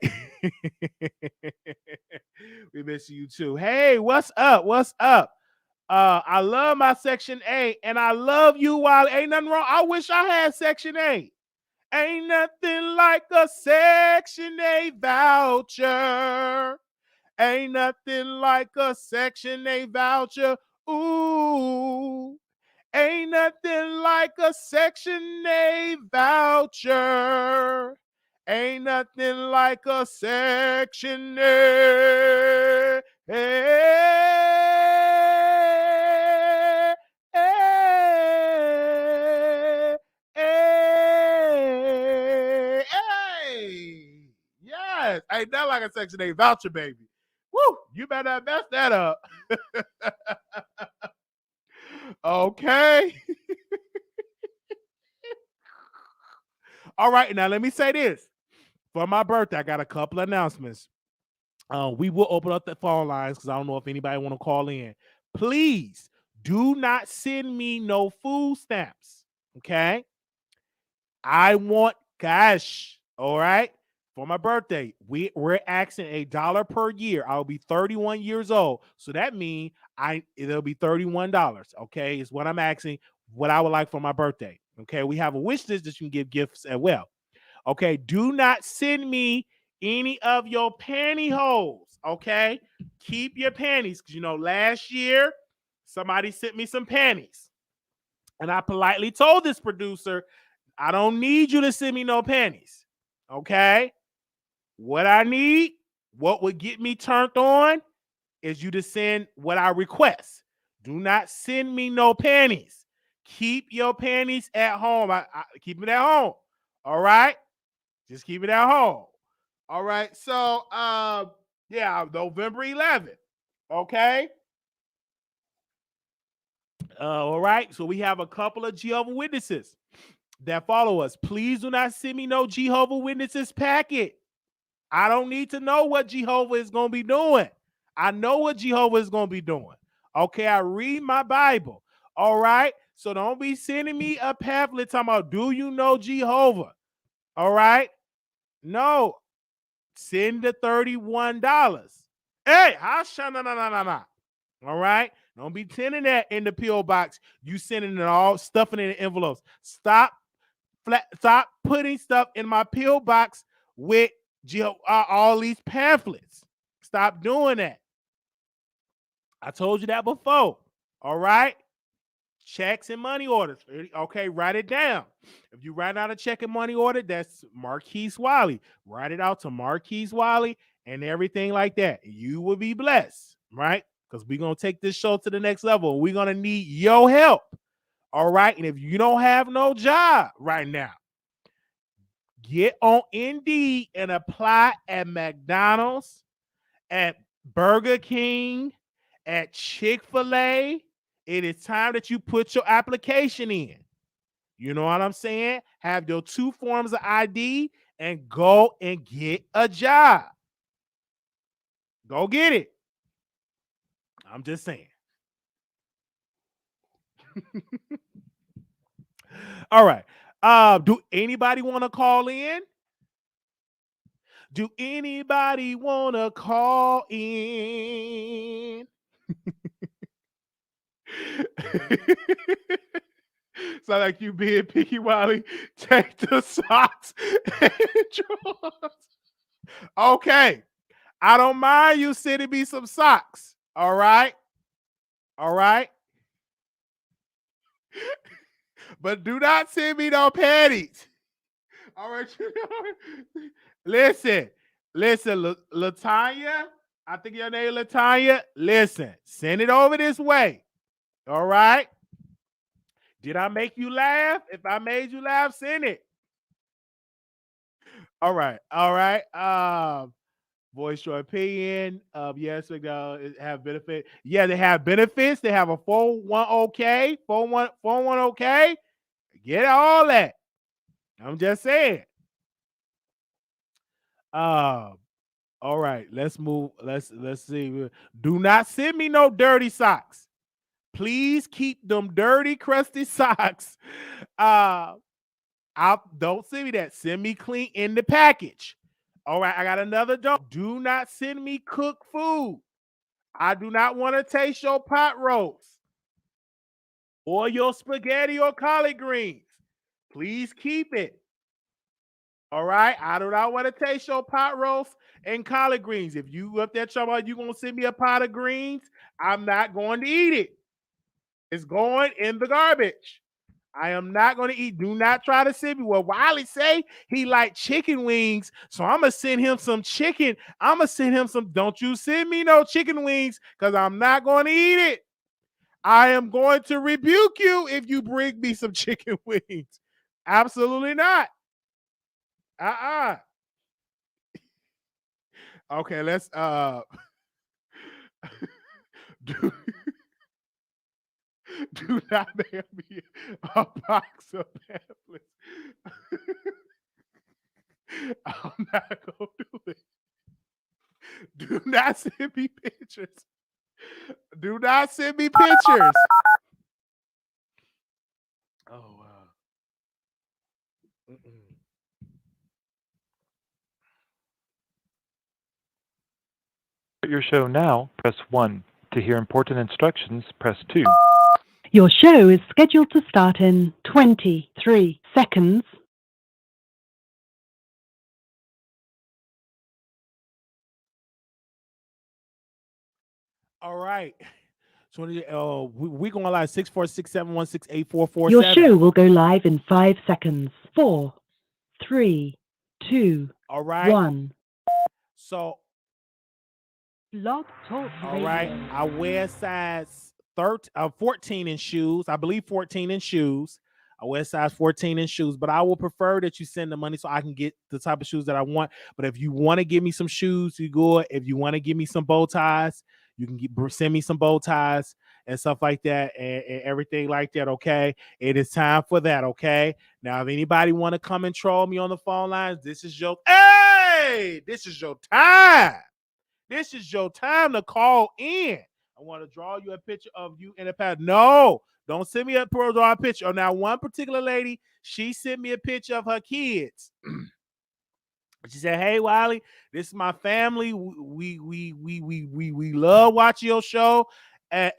We miss you too. Hey, what's up? I love my Section 8 and I love you while ain't nothing wrong. I wish I had Section 8. Ain't nothing like a Section 8 voucher. Ain't nothing like a Section 8 voucher. Ooh. Ain't nothing like a Section 8 voucher. Ain't nothing like a Section 8. Yes. Ain't that like a Section 8 voucher, baby. Woo, you better not mess that up. Okay. All right, now let me say this. For my birthday, I got a couple of announcements. We will open up the phone lines because I don't know if anybody want to call in. Please do not send me no food stamps. Okay. I want cash. All right. For my birthday, we're asking $1 per year. I'll be 31 years old. So that means it'll be $31. Okay. Is what I'm asking, what I would like for my birthday. Okay. We have a wish list that you can give gifts as well. Okay. Do not send me any of your pantyhose. Okay. Keep your panties. Because, you know, last year, somebody sent me some panties. And I politely told this producer, I don't need you to send me no panties. Okay. What I need, what would get me turned on, is you to send what I request. Do not send me no panties. keep your panties at home. Keep it at home. All right? Just keep it at home. All right. So, yeah, November 11th. Okay. All right. So we have a couple of Jehovah Witnesses that follow us. Please do not send me no Jehovah Witnesses packet. I don't need to know what Jehovah is going to be doing. I know what Jehovah is going to be doing. Okay, I read my Bible. All right, so don't be sending me a pamphlet talking about, do you know Jehovah? All right, no, send the $31. Hey, no. All right, don't be sending that in the P.O. box. You sending it all, stuffing it in envelopes. Stop putting stuff in my P.O. box with all these pamphlets. Stop doing that. I told you that before. All right. Checks and money orders. Okay, write it down. If you write out a check and money order, that's Marquise Wiley. Write it out to Marquise Wiley and everything like that. You will be blessed, right? Because we're going to take this show to the next level. We're going to need your help. All right. And if you don't have no job right now, get on Indeed and apply at McDonald's, at Burger King, at Chick-fil-A. It is time that you put your application in. You know what I'm saying? Have your 2 forms of ID and go and get a job. Go get it. I'm just saying. All right. Do anybody want to call in? Do anybody want to call in? Sound like you being picky, Wiley. Take the socks and drawers. Okay. I don't mind you sending me some socks. All right. All right. But do not send me no panties. All right. Listen, Latanya. I think your name is Latanya. Listen, send it over this way. All right. Did I make you laugh? If I made you laugh, send it. All right. All right. Voice your opinion. Yes, we have benefit. Yeah, they have benefits. They have a 401k, 401k. Get all that. I'm just saying. All right, let's move. Let's see. Do not send me no dirty socks. Please keep them dirty, crusty socks. Don't send me that. Send me clean in the package. All right, I got another joke. Do not send me cooked food. I do not want to taste your pot roast or your spaghetti or collard greens. Please keep it. All right, I do not want to taste your pot roast and collard greens. If you up there talking about you gonna send me a pot of greens, I'm not going to eat it. It's going in the garbage. I am not going to eat. Do not try to send me. Well, Wiley say he like chicken wings, so I'm going to send him some chicken. I'm going to send him some. Don't you send me no chicken wings because I'm not going to eat it. I am going to rebuke you if you bring me some chicken wings. Absolutely not. Okay, let's do not mail me a box of pamphlets. I'm not gonna do it. Do not send me pictures. Do not send me pictures. Oh wow. Your show now, press 1. To hear important instructions, press 2. Your show is scheduled to start in 23 seconds. All right. 20. We're going live 646-716-8447. Your show will go live in 5 seconds. 4, 3, 2, all right. 1. So Blog Talk all Radio. right. I wear size 14 in shoes. I believe 14 in shoes. I wear size 14 in shoes, but I will prefer that you send the money so I can get the type of shoes that I want. But if you want to give me some shoes, you go. If you want to give me some bow ties, you can send me some bow ties and stuff like that and everything like that. Okay. It is time for that. Okay. Now, if anybody want to come and troll me on the phone lines, this is your time. This is your time to call in. I want to draw you a picture of you in a pad. No, don't send me a picture. Now, one particular lady, she sent me a picture of her kids. She said, "Hey, Wiley, this is my family. We love watching your show and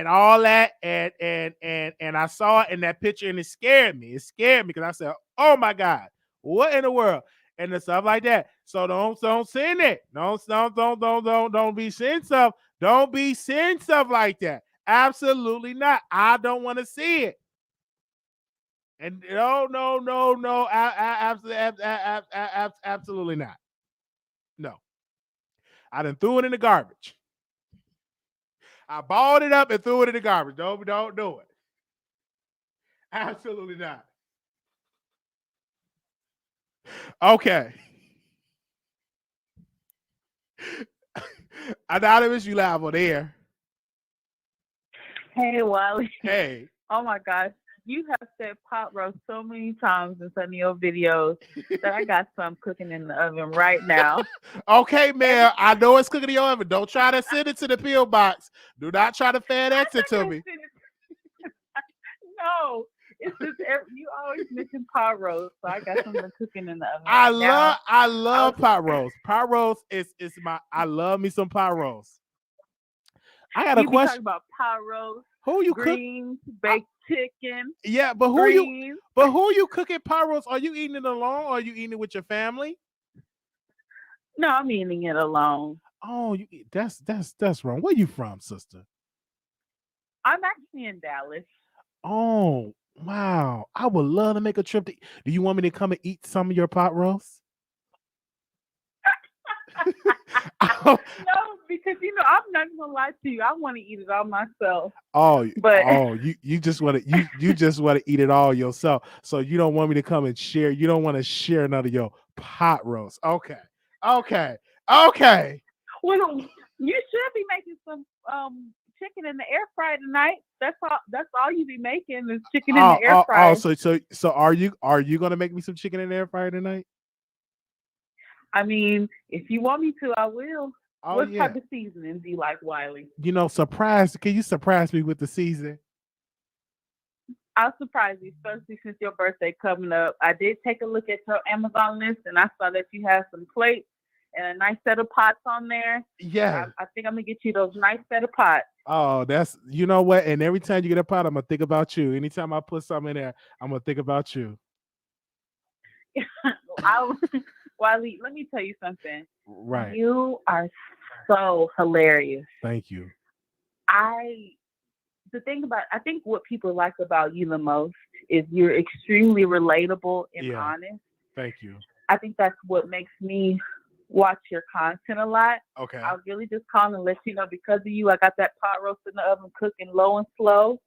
all that. And I saw it in that picture, and it scared me. It scared me because I said, oh my God, what in the world?" And stuff like that. So don't send it. Don't be sending stuff. Don't be sending stuff like that. Absolutely not. I don't want to see it. And no, absolutely not. No, I done threw it in the garbage. I balled it up and threw it in the garbage. Don't do it. Absolutely not. Okay. Anonymous, you live on air. Hey, Wiley. Hey. Oh my gosh. You have said pot roast so many times in some of your videos that I got some cooking in the oven right now. Okay, man. I know it's cooking in your oven. Don't try to send it to the PO box. Do not try to FedEx it to me. No. It's just you always mention pot roast, so I got something cooking in the oven. I love pot roast. Pot roast is I love me some pot roast. I got a question. Talking about pot roast. Who you greens, baked chicken. Yeah, but who you cooking pot roast? Are you eating it alone or are you eating it with your family? No, I'm eating it alone. Oh, that's wrong. Where you from, sister? I'm actually in Dallas. Oh, wow. I would love to make a trip. Do you want me to come and eat some of your pot roast? No, because I'm not gonna lie to you. I want to eat it all myself. You just want to eat it all yourself. So you don't want me to come and share. You don't want to share none of your pot roast. Okay. Well, you should be making some chicken in the air fryer tonight. That's all you be making is chicken in the air fryer. So are you gonna make me some chicken in the air fryer tonight? I mean, if you want me to, I will. What type of seasoning do you like, Wiley? Surprise. Can you surprise me with the season? I'll surprise you, especially since your birthday coming up. I did take a look at your Amazon list, and I saw that you have some plates and a nice set of pots on there. Yeah. I think I'm going to get you those nice set of pots. Oh, that's, you know what? And every time you get a pot, I'm going to think about you. Anytime I put something in there, I'm going to think about you. Wiley, let me tell you something. Right. You are so hilarious. Thank you. I think what people like about you the most is you're extremely relatable and honest. Thank you. I think that's what makes me watch your content a lot. Okay. I was really just calling to let you know because of you, I got that pot roast in the oven cooking low and slow.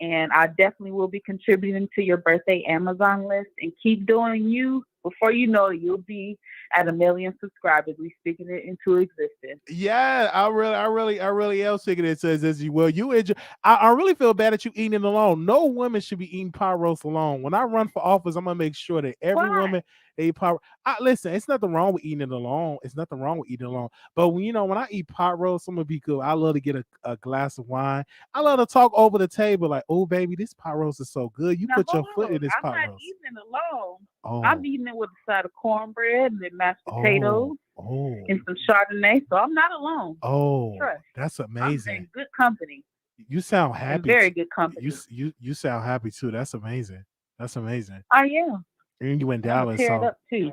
And I definitely will be contributing to your birthday Amazon list and keep doing you. Before you know it, you'll be at 1 million subscribers. We speaking it into existence. Yeah, I really am speaking it as you will. You enjoy. I really feel bad that you eating it alone. No woman should be eating pot roast alone. When I run for office, I'm gonna make sure that every woman eat pot. Listen, it's nothing wrong with eating it alone. It's nothing wrong with eating it alone. But when I eat pot roast, I'm gonna be good. I love to get a glass of wine. I love to talk over the table like, "Oh, baby, this pot roast is so good. You put your foot in this pot roast." I'm not eating it alone. Oh. I'm eating it with a side of cornbread and mashed potatoes and some Chardonnay. So I'm not alone. Oh, trust. That's amazing. I'm in good company. You sound happy. I'm very good company. You sound happy too. That's amazing. That's amazing. I am. And you in Dallas, tear it up too.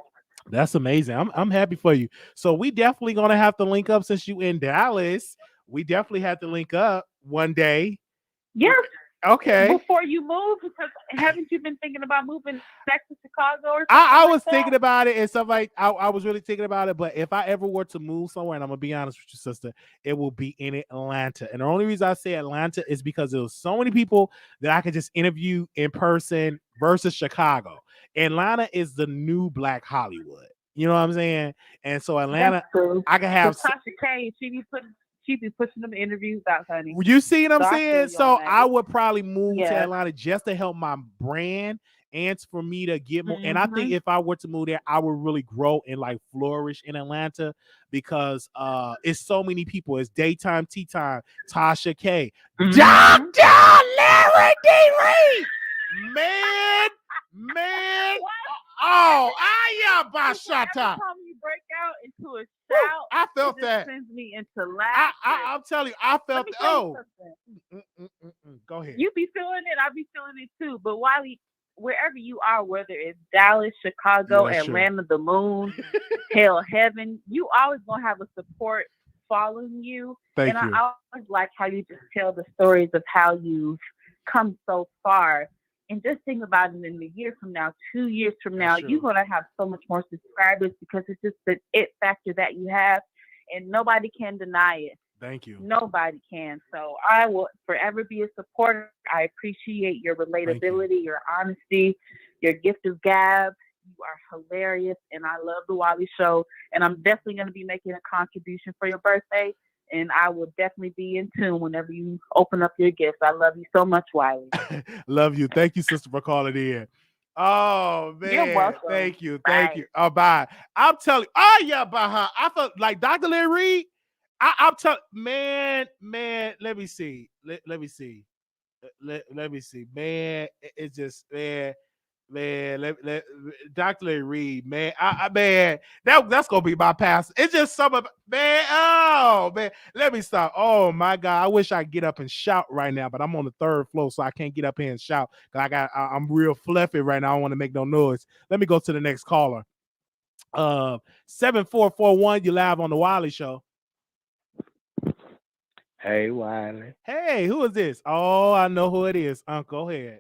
That's amazing. I'm happy for you. So we definitely gonna have to link up since you in Dallas. We definitely have to link up one day. Yes. Okay. before you move? Because haven't you been thinking about moving back to Chicago or something I like was that? thinking about it and stuff like I was really thinking about it, but if I ever were to move somewhere, and I'm gonna be honest with you, sister, it will be in Atlanta. And the only reason I say Atlanta is because there was so many people that I could just interview in person versus Chicago. Atlanta is the new Black Hollywood. You know what I'm saying? And so Atlanta, That's true. I can have. Tasha K, she be pushing them interviews out, honey. You see what I'm So I feel saying? you So on that. I would probably move to Yeah. Atlanta just to help my brand and for me to get more. And I think Mhm. if I were to move there, I would really grow and like flourish in Atlanta because it's so many people. It's daytime, tea time, Tasha K, Mhm. Dr. Larry D. Reed. Man. Oh, Every Bashata. time you break out into a shout, I felt it just that. sends me into laughter. I'm telling you, I Let felt me that. tell you Oh, something. go ahead. You be feeling it, I be feeling it too. But Wiley, wherever you are, whether it's Dallas, Chicago, Yeah, that's true. Atlanta, the moon, hell, heaven, you always gonna have a support following you. Thank and you. I always like how you just tell the stories of how you've come so far. And just think about it, in a year from now, 2 years from now, That's true. you're gonna have so much more subscribers because it's just the it factor that you have, and nobody can deny it. Thank you. Nobody can. So I will forever be a supporter. I appreciate your relatability, your honesty, your gift of gab. You are hilarious, and I love the Wiley Show. And I'm definitely going to be making a contribution for your birthday. And I will definitely be in tune whenever you open up your gifts. I love you so much, Wiley. Love you. Thank you, sister, for calling in. Oh man, You're welcome. Thank you. Bye. Oh, bye. I'm telling you. Oh yeah, bye. I felt like Dr. Lil Reed. I'm telling, man. Let me see. Let me see. Let me see, man. It's just man. Dr. Lil Reed, man. Man, that's gonna be my pastor. It's just some of man. Oh man, let me stop. Oh my God, I wish I could get up and shout right now, but I'm on the third floor, so I can't get up here and shout. Cause I'm real fluffy right now. I don't want to make no noise. Let me go to the next caller. 7441. You live on the Wiley Show. Hey, Wiley. Hey, who is this? Oh, I know who it is. Go ahead.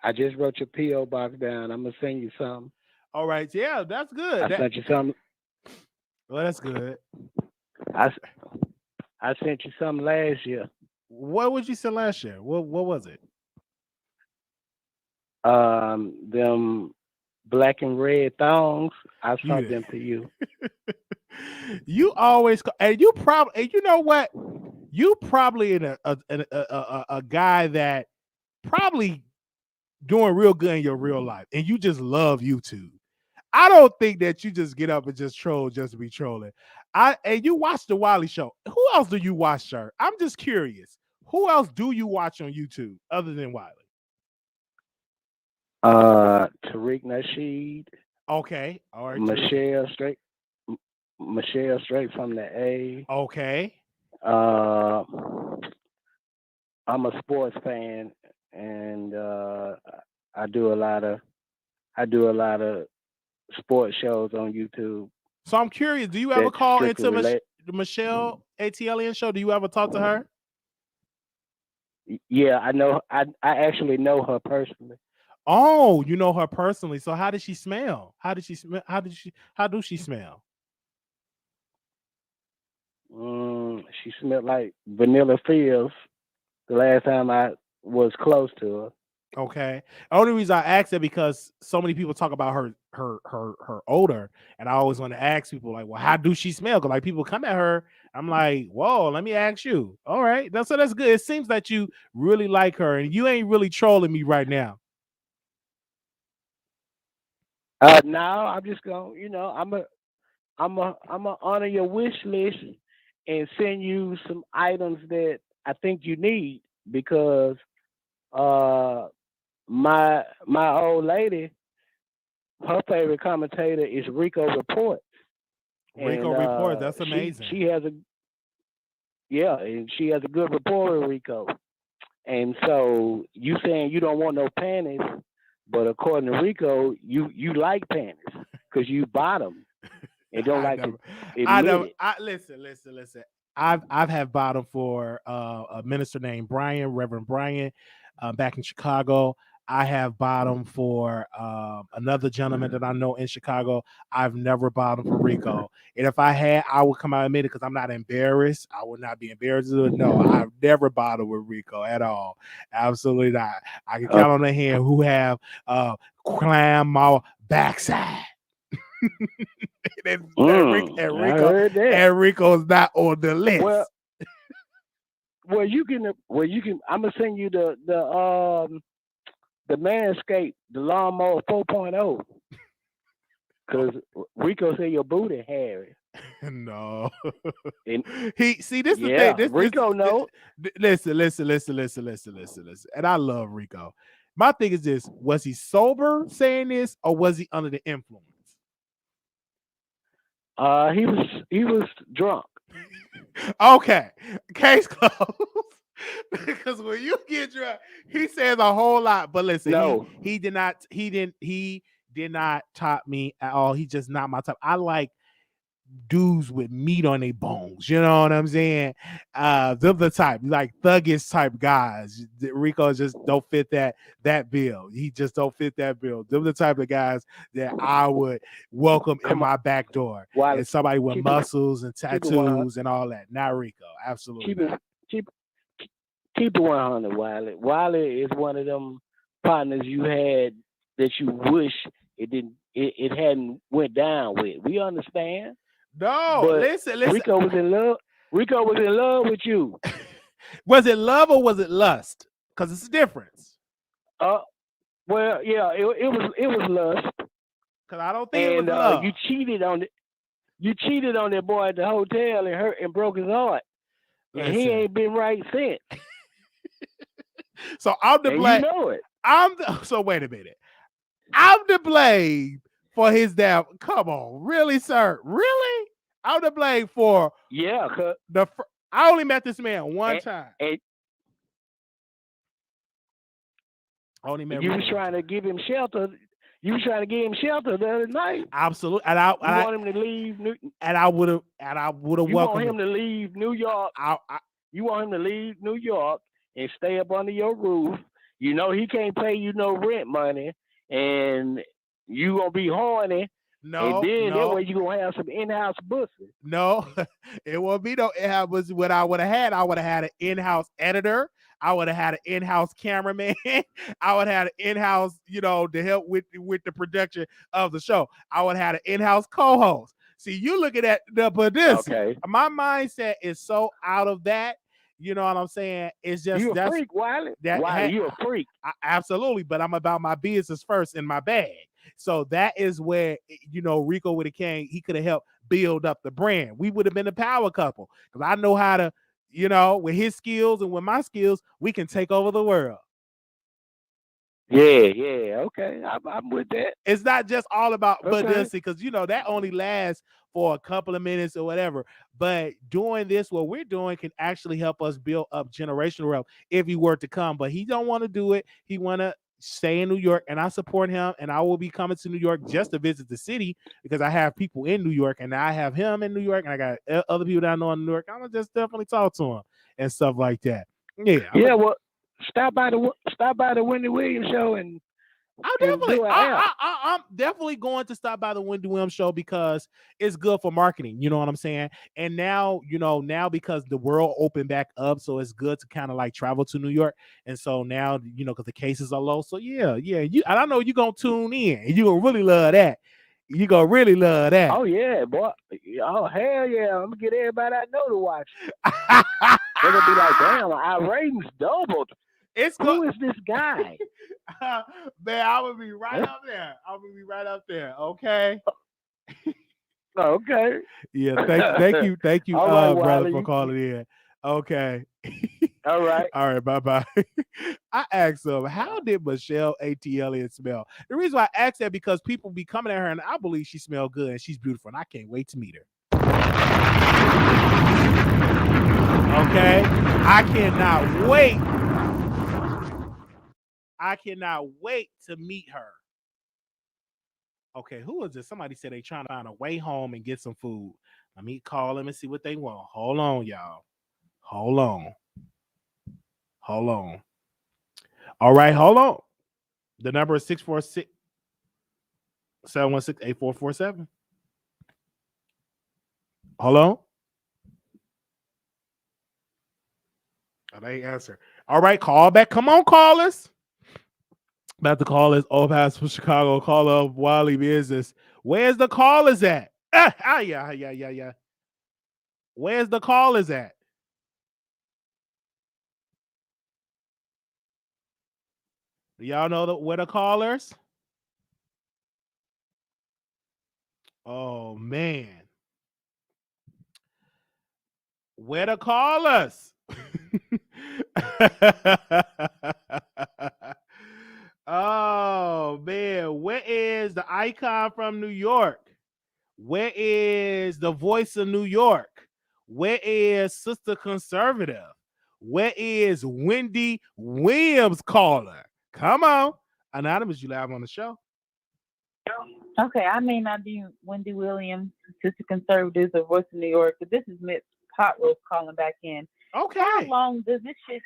I just wrote your P.O. box down. I'm going to send you something. All right. Yeah, that's good. I sent you something. Well, that's good. I sent you something last year. What would you send last year? What was it? Them black and red thongs. I You sent did. them to you. You always and you probably and you know what? You probably in a guy that probably doing real good in your real life, and you just love YouTube. I don't think that you just get up and just troll just to be trolling. And you watch the Wiley Show. Who else do you watch, sir? I'm just curious. Who else do you watch on YouTube other than Wiley? Tariq Nasheed. Okay. All right. Michelle Straight from the A. Okay. I'm a sports fan, and I do a lot of sports shows on YouTube. So I'm curious, do you ever That's call strictly into the Michelle ATLN show? Do you ever talk to her? Yeah, I know. I actually know her personally. Oh, you know her personally. So how does she smell? How does she smell? How do she smell? She smelled like Vanilla Fields the last time I was close to her. Okay. The only reason I asked that because so many people talk about her odor, and I always want to ask people like, well, how do she smell? Because like people come at her, I'm like, whoa, let me ask you. All right, that's good. It seems that you really like her, and you ain't really trolling me right now. No, I'm just going. I'm a honor your wish list and send you some items that I think you need because my old lady, her favorite commentator is Rico Report. Rico Report, that's amazing. She has and she has a good rapport with Rico. And so you saying you don't want no panties, but according to Rico, you like panties because you bought them and don't like it. I know. Listen. I've had bottom for a minister named Brian, Reverend Brian, back in Chicago. I have bottom for another gentleman that I know in Chicago. I've never bottomed for Rico. And if I had, I would come out and admit it because I'm not embarrassed. I would not be embarrassed to do it. No, I've never bottomed with Rico at all. Absolutely not. I can count on the hand who have climb my backside. and Rico's not on the list. Well, you can. I'm gonna send you the Manscaped, the lawnmower 4.0. Because Rico said your booty hairy. No. And he see this is the thing. This Rico know. Listen. And I love Rico. My thing is this: was he sober saying this, or was he under the influence? He was drunk. Okay, case closed. Because when you get drunk, he says a whole lot. But listen, no, he did not top me at all. He just not my type. I like dudes with meat on their bones. You know what I'm saying? They're the type, like thuggish type guys. Rico just don't fit that bill. He just don't fit that bill. They're the type of guys that I would welcome in my back door. And somebody with muscles and tattoos and all that. Not Rico. Absolutely. Keep it 100, Wiley. Wiley is one of them partners you had that you wish it hadn't went down with. We understand. No, but listen. Rico was in love. Rico was in love with you. Was it love or was it lust? Because it's a difference. Well, yeah, it was lust. Because I don't think it was love. You cheated on that boy at the hotel and hurt and broke his heart. Listen. And he ain't been right since. So I'm the blame. You know it. So wait a minute. I'm the blame for his down. Come on, really, sir? Really? I'm to blame for I only met this man one time. Only met. You was trying to give him shelter. You was trying to give him shelter the other night. Absolutely, and I want him to leave. I would have welcomed. You want him to leave New York. You want him to leave New York and stay up under your roof. You know he can't pay you no rent money, and you gonna be horny. No, and then that way you gonna have some in-house pussy. No, it won't be no in-house pussy. What I would have had an in-house editor. I would have had an in-house cameraman. I would have had an in-house, to help with the production of the show. I would have had an in-house co-host. See, you looking at this. Okay. My mindset is so out of that. You know what I'm saying? It's just you a freak, Wiley. You a freak. Absolutely, but I'm about my business first in my bag. So that is where Rico would have came. He could have helped build up the brand. We would have been a power couple because I know how to. With his skills and with my skills, we can take over the world. Yeah, okay. I'm with that. It's not just all about pussy because that only lasts for a couple of minutes or whatever. But doing this, what we're doing, can actually help us build up generational wealth if he were to come. But he don't want to do it. He want to stay in New York, and I support him, and I will be coming to New York just to visit the city because I have people in New York, and I have him in New York, and I got other people that I know in New York. I'm gonna just definitely talk to him and stuff like that. Yeah. Well, stop by the Wendy Williams show and. I'm definitely going to stop by the Wendy Williams show because it's good for marketing. You know what I'm saying? And now, because the world opened back up, so it's good to kind of like travel to New York. And so now, because the cases are low. So yeah. And I know you're going to tune in and you're going to really love that. You're going to really love that. Oh, yeah, boy. Oh, hell yeah. I'm going to get everybody I know to watch. They're going to be like, damn, our ratings doubled. Who is this guy? Man, I will be right up there. Okay. Okay. Yeah. Thank you, right, brother, for calling in. Okay. All right. All right. Bye. I asked him, how did Michelle A.T. Elliott smell? The reason why I asked that because people be coming at her, and I believe she smelled good and she's beautiful, and I can't wait to meet her. Okay. I cannot wait to meet her. Okay, who is this? Somebody said they trying to find a way home and get some food. Let me call them and see what they want. Hold on, y'all. Hold on. Hold on. All right, hold on. The number is 646 716 8447. Hold on. Oh, they ain't answer. All right, call back. Come on, callers. About to call is Old Pass from Chicago. Call up Wiley Business. Where's the callers at? Yeah. Where's the callers at? Do y'all know where the callers? Oh man. Where the callers? Oh man, where is the icon from New York? Where is the voice of New York? Where is Sister Conservative? Where is Wendy Williams caller? Come on. Anonymous, you live on the show. Okay, I may not be Wendy Williams, Sister Conservatives, or Voice of New York, but this is Miss Pot Roast calling back in. Okay. How long does this shit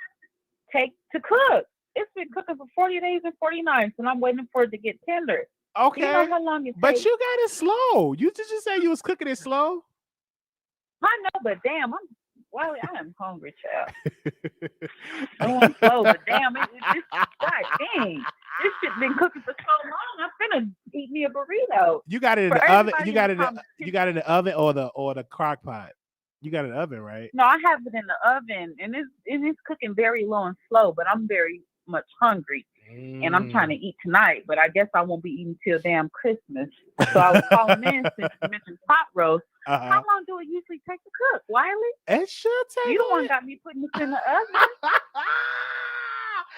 take to cook? It's been cooking for 40 days and 40 nights, and I'm waiting for it to get tender. Okay. You know how long it but takes? you got it slow. You did you say you was cooking it slow? I know, but damn, Wiley, I am hungry, child. I want slow, but damn, God dang. This shit been cooking for so long. I'm finna eat me a burrito. You got it in For the oven. everybody You got in it. the You got it in the oven or the crock pot. You got it in the oven, right? No, I have it in the oven, and it's cooking very low and slow. But I'm very much hungry, and I'm trying to eat tonight. But I guess I won't be eating till damn Christmas. So I was calling in since you mentioned pot roast. How long do it usually take to cook, Wiley? It should take. You the one got me putting this in the oven.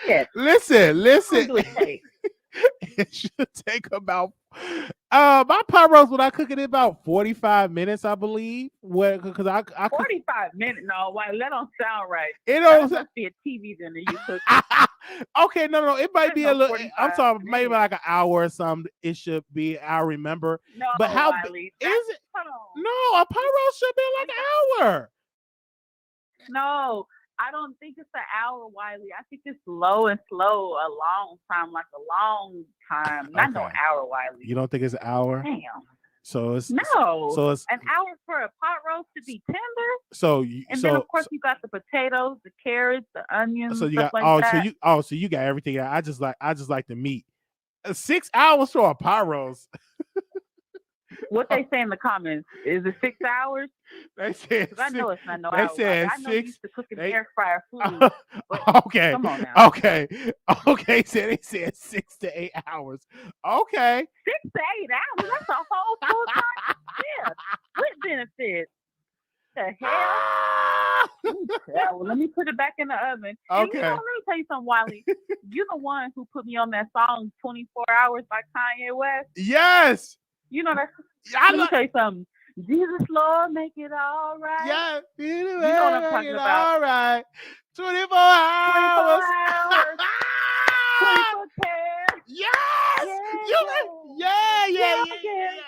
Yes. Listen. How long do it take? It should take about my pot roast when I cook it in about 45 minutes, I believe. Because I 45 minutes. No, Wiley, that don't sound right. It That don't. must be a TV dinner you cook. Okay, no. It might be a little. I'm 45 talking maybe minutes. like an hour or something. It should be. I remember. No, But how Wiley, is it? hold on. No, a pot roast should be like an hour. No, I don't think it's an hour, Wiley. I think it's low and slow a long time, like a long time. Not no Okay. hour, Wiley. You don't think it's an hour? Damn. So it's No. So it's An hour for a pot roast to be tender. so And then of course you got the potatoes, the carrots, the onions, so you stuff got like that. so you got everything. I just like the meat. 6 hours for a pot roast. What they say in the comments, is it 6 hours? They said 'Cause I know it's not no they hour. said I know you 6 used to cook in they- air fryer food. But Okay. come on now. Okay. So they said 6 to 8 hours. Okay. 6 to 8 hours? That's a whole full time shift with benefits. The hell? Yeah, well, let me put it back in the oven. And Okay. you know, let me tell you something, Wiley. You're the one who put me on that song 24 Hours by Kanye West. Yes. You know that. I Let me tell you something. Jesus, Lord, make it all right. Yeah. You know what I'm talking about. All right. 24 24 hours. hours. 24 10. Yes. Yeah.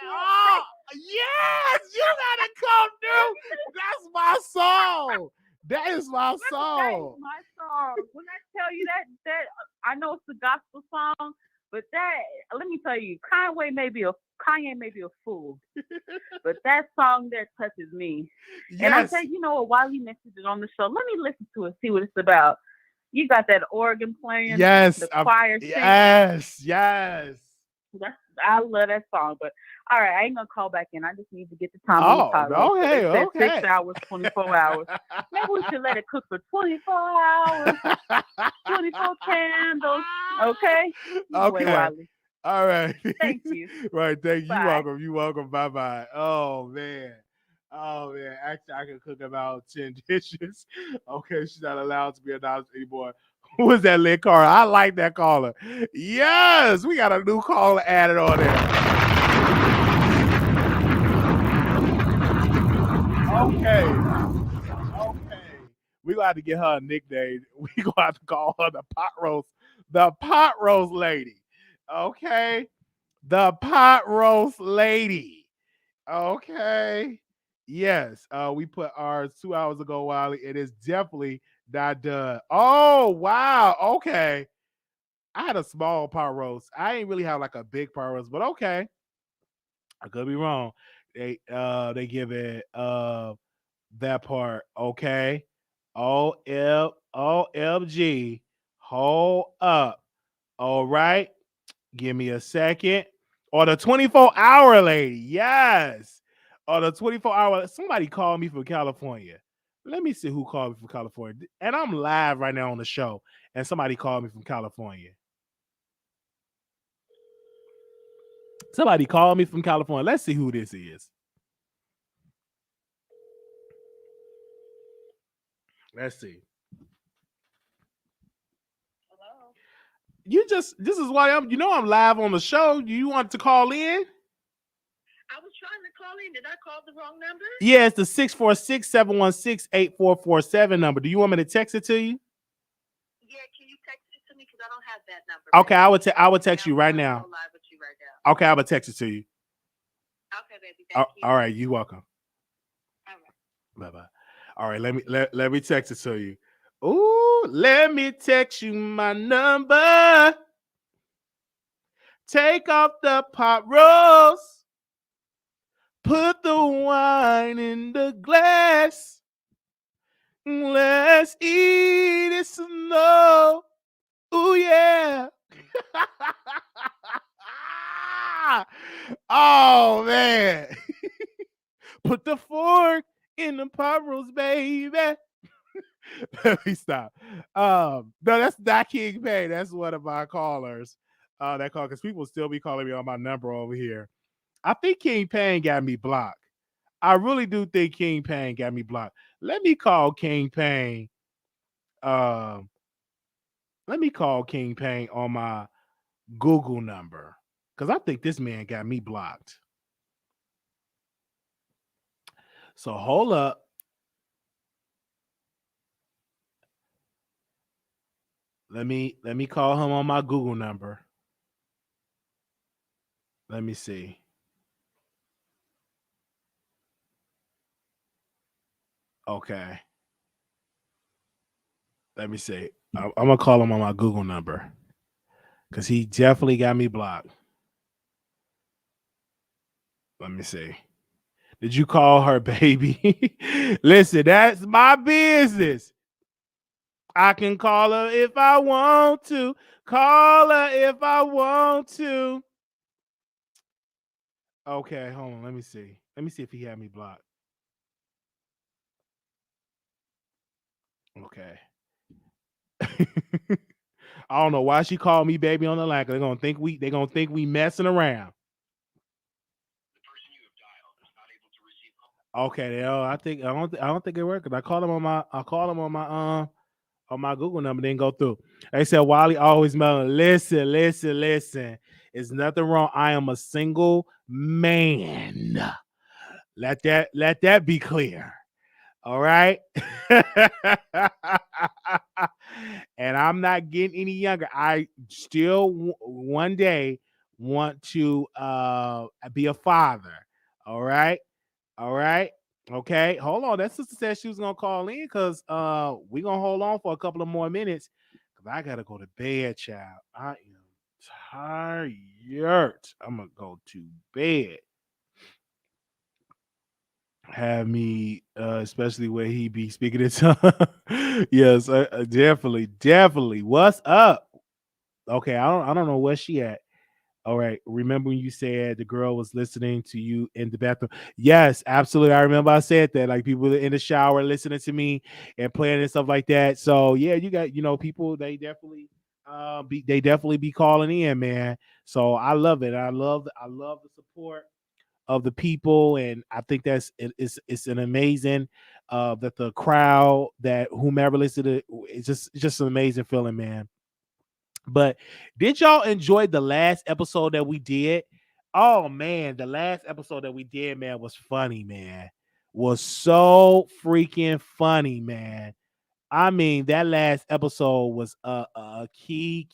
Oh, yes. You gotta come through. That's my song. That is my That song. is my song. When I tell you that I know it's a gospel song, but that, let me tell you, Kanye may be a fool, but that song there touches me. And I Yes. said, you know what? While you mentioned it on the show, let me listen to it, see what it's about. You got that organ playing, Yes. the choir singing. Yes. I love that song, but all right, I ain't gonna call back in. I just need to get the time. Oh, okay, So they said okay. 6 hours, 24 hours. Maybe we should let it cook for 24 hours, 24 candles. Okay. Okay. Wiley. All right. Thank you. Right. Thank you. Bye. You're welcome. Bye. Oh man. Actually, I can cook about 10 dishes. Okay, she's not allowed to be announced anymore. Who is that lit caller? I like that caller. Yes, we got a new caller added on there. Okay. We gonna have to get her a nickname. We gonna have to call her the pot roast lady. Okay, the pot roast lady. Okay, Yes, we put ours 2 hours ago, Wiley. It is definitely not done. Oh wow, okay. I had a small pot roast. I ain't really have like a big pot roast, but okay. I could be wrong. They give it that part, okay. OLG. Hold up. All right. Give me a second. Or the 24-hour lady. Yes. Or the 24-hour. Somebody called me from California. Let me see who called me from California. And I'm live right now on the show. And somebody called me from California. Somebody called me from California. Let's see who this is. Let's see. Hello. This is why I'm live on the show. You want to call in? I was trying to call in. Did I call the wrong number? Yeah, it's the 646-716-8447 number. Do you want me to text it to you? Yeah, can you text it to me? Because I don't have that number. Okay, I would text you right now. Live with you right now. Okay, I will text it to you. Okay, baby. Thank you. All right, you're welcome. All right. Bye-bye. All right, let me text it to you. Ooh, let me text you my number. Take off the pot roast. Put the wine in the glass. Let's eat it slow. Ooh, yeah. Oh, man. Put the fork in the pot roast, baby. Let me stop. No, that's not King Pay. That's one of my callers. That call because people still be calling me on my number over here. I think King Payne got me blocked. I really do think King Payne got me blocked. Let me call King Payne. Let me call King Payne on my Google number because I think this man got me blocked. So hold up. Let me call him on my Google number. Let me see. Okay. Let me see. I'm gonna call him on my Google number because he definitely got me blocked. Let me see. Did you call her baby? Listen, that's my business. I can call her if I want to. Call her if I want to. Okay, hold on. Let me see. Let me see if he had me blocked. Okay. I don't know why she called me baby on the line. They're gonna think we messing around. Okay, I don't think it worked because I called him on my Google number, didn't go through. They said Wiley always mellow. Listen. It's nothing wrong. I am a single man. Let that be clear. All right. And I'm not getting any younger. I still one day want to be a father. All right. Okay. Hold on. That sister said she was gonna call in because we're gonna hold on for a couple of more minutes because I gotta go to bed, child. I am tired. I'm gonna go to bed. Have me, especially where he be speaking in tongue. Yes, definitely. What's up? Okay, I don't know where she at. All right. Remember when you said the girl was listening to you in the bathroom? Yes, absolutely. I remember I said that. Like people in the shower listening to me and playing and stuff like that. So yeah, you got people. They definitely be calling in, man. So I love it. I love the support of the people, and I think it's an amazing that the crowd that whomever listened to it, it's just an amazing feeling, man. But did y'all enjoy the last episode that we did? Oh man, the last episode that we did, man, was funny, man. Was so freaking funny, man. I mean, that last episode was a key.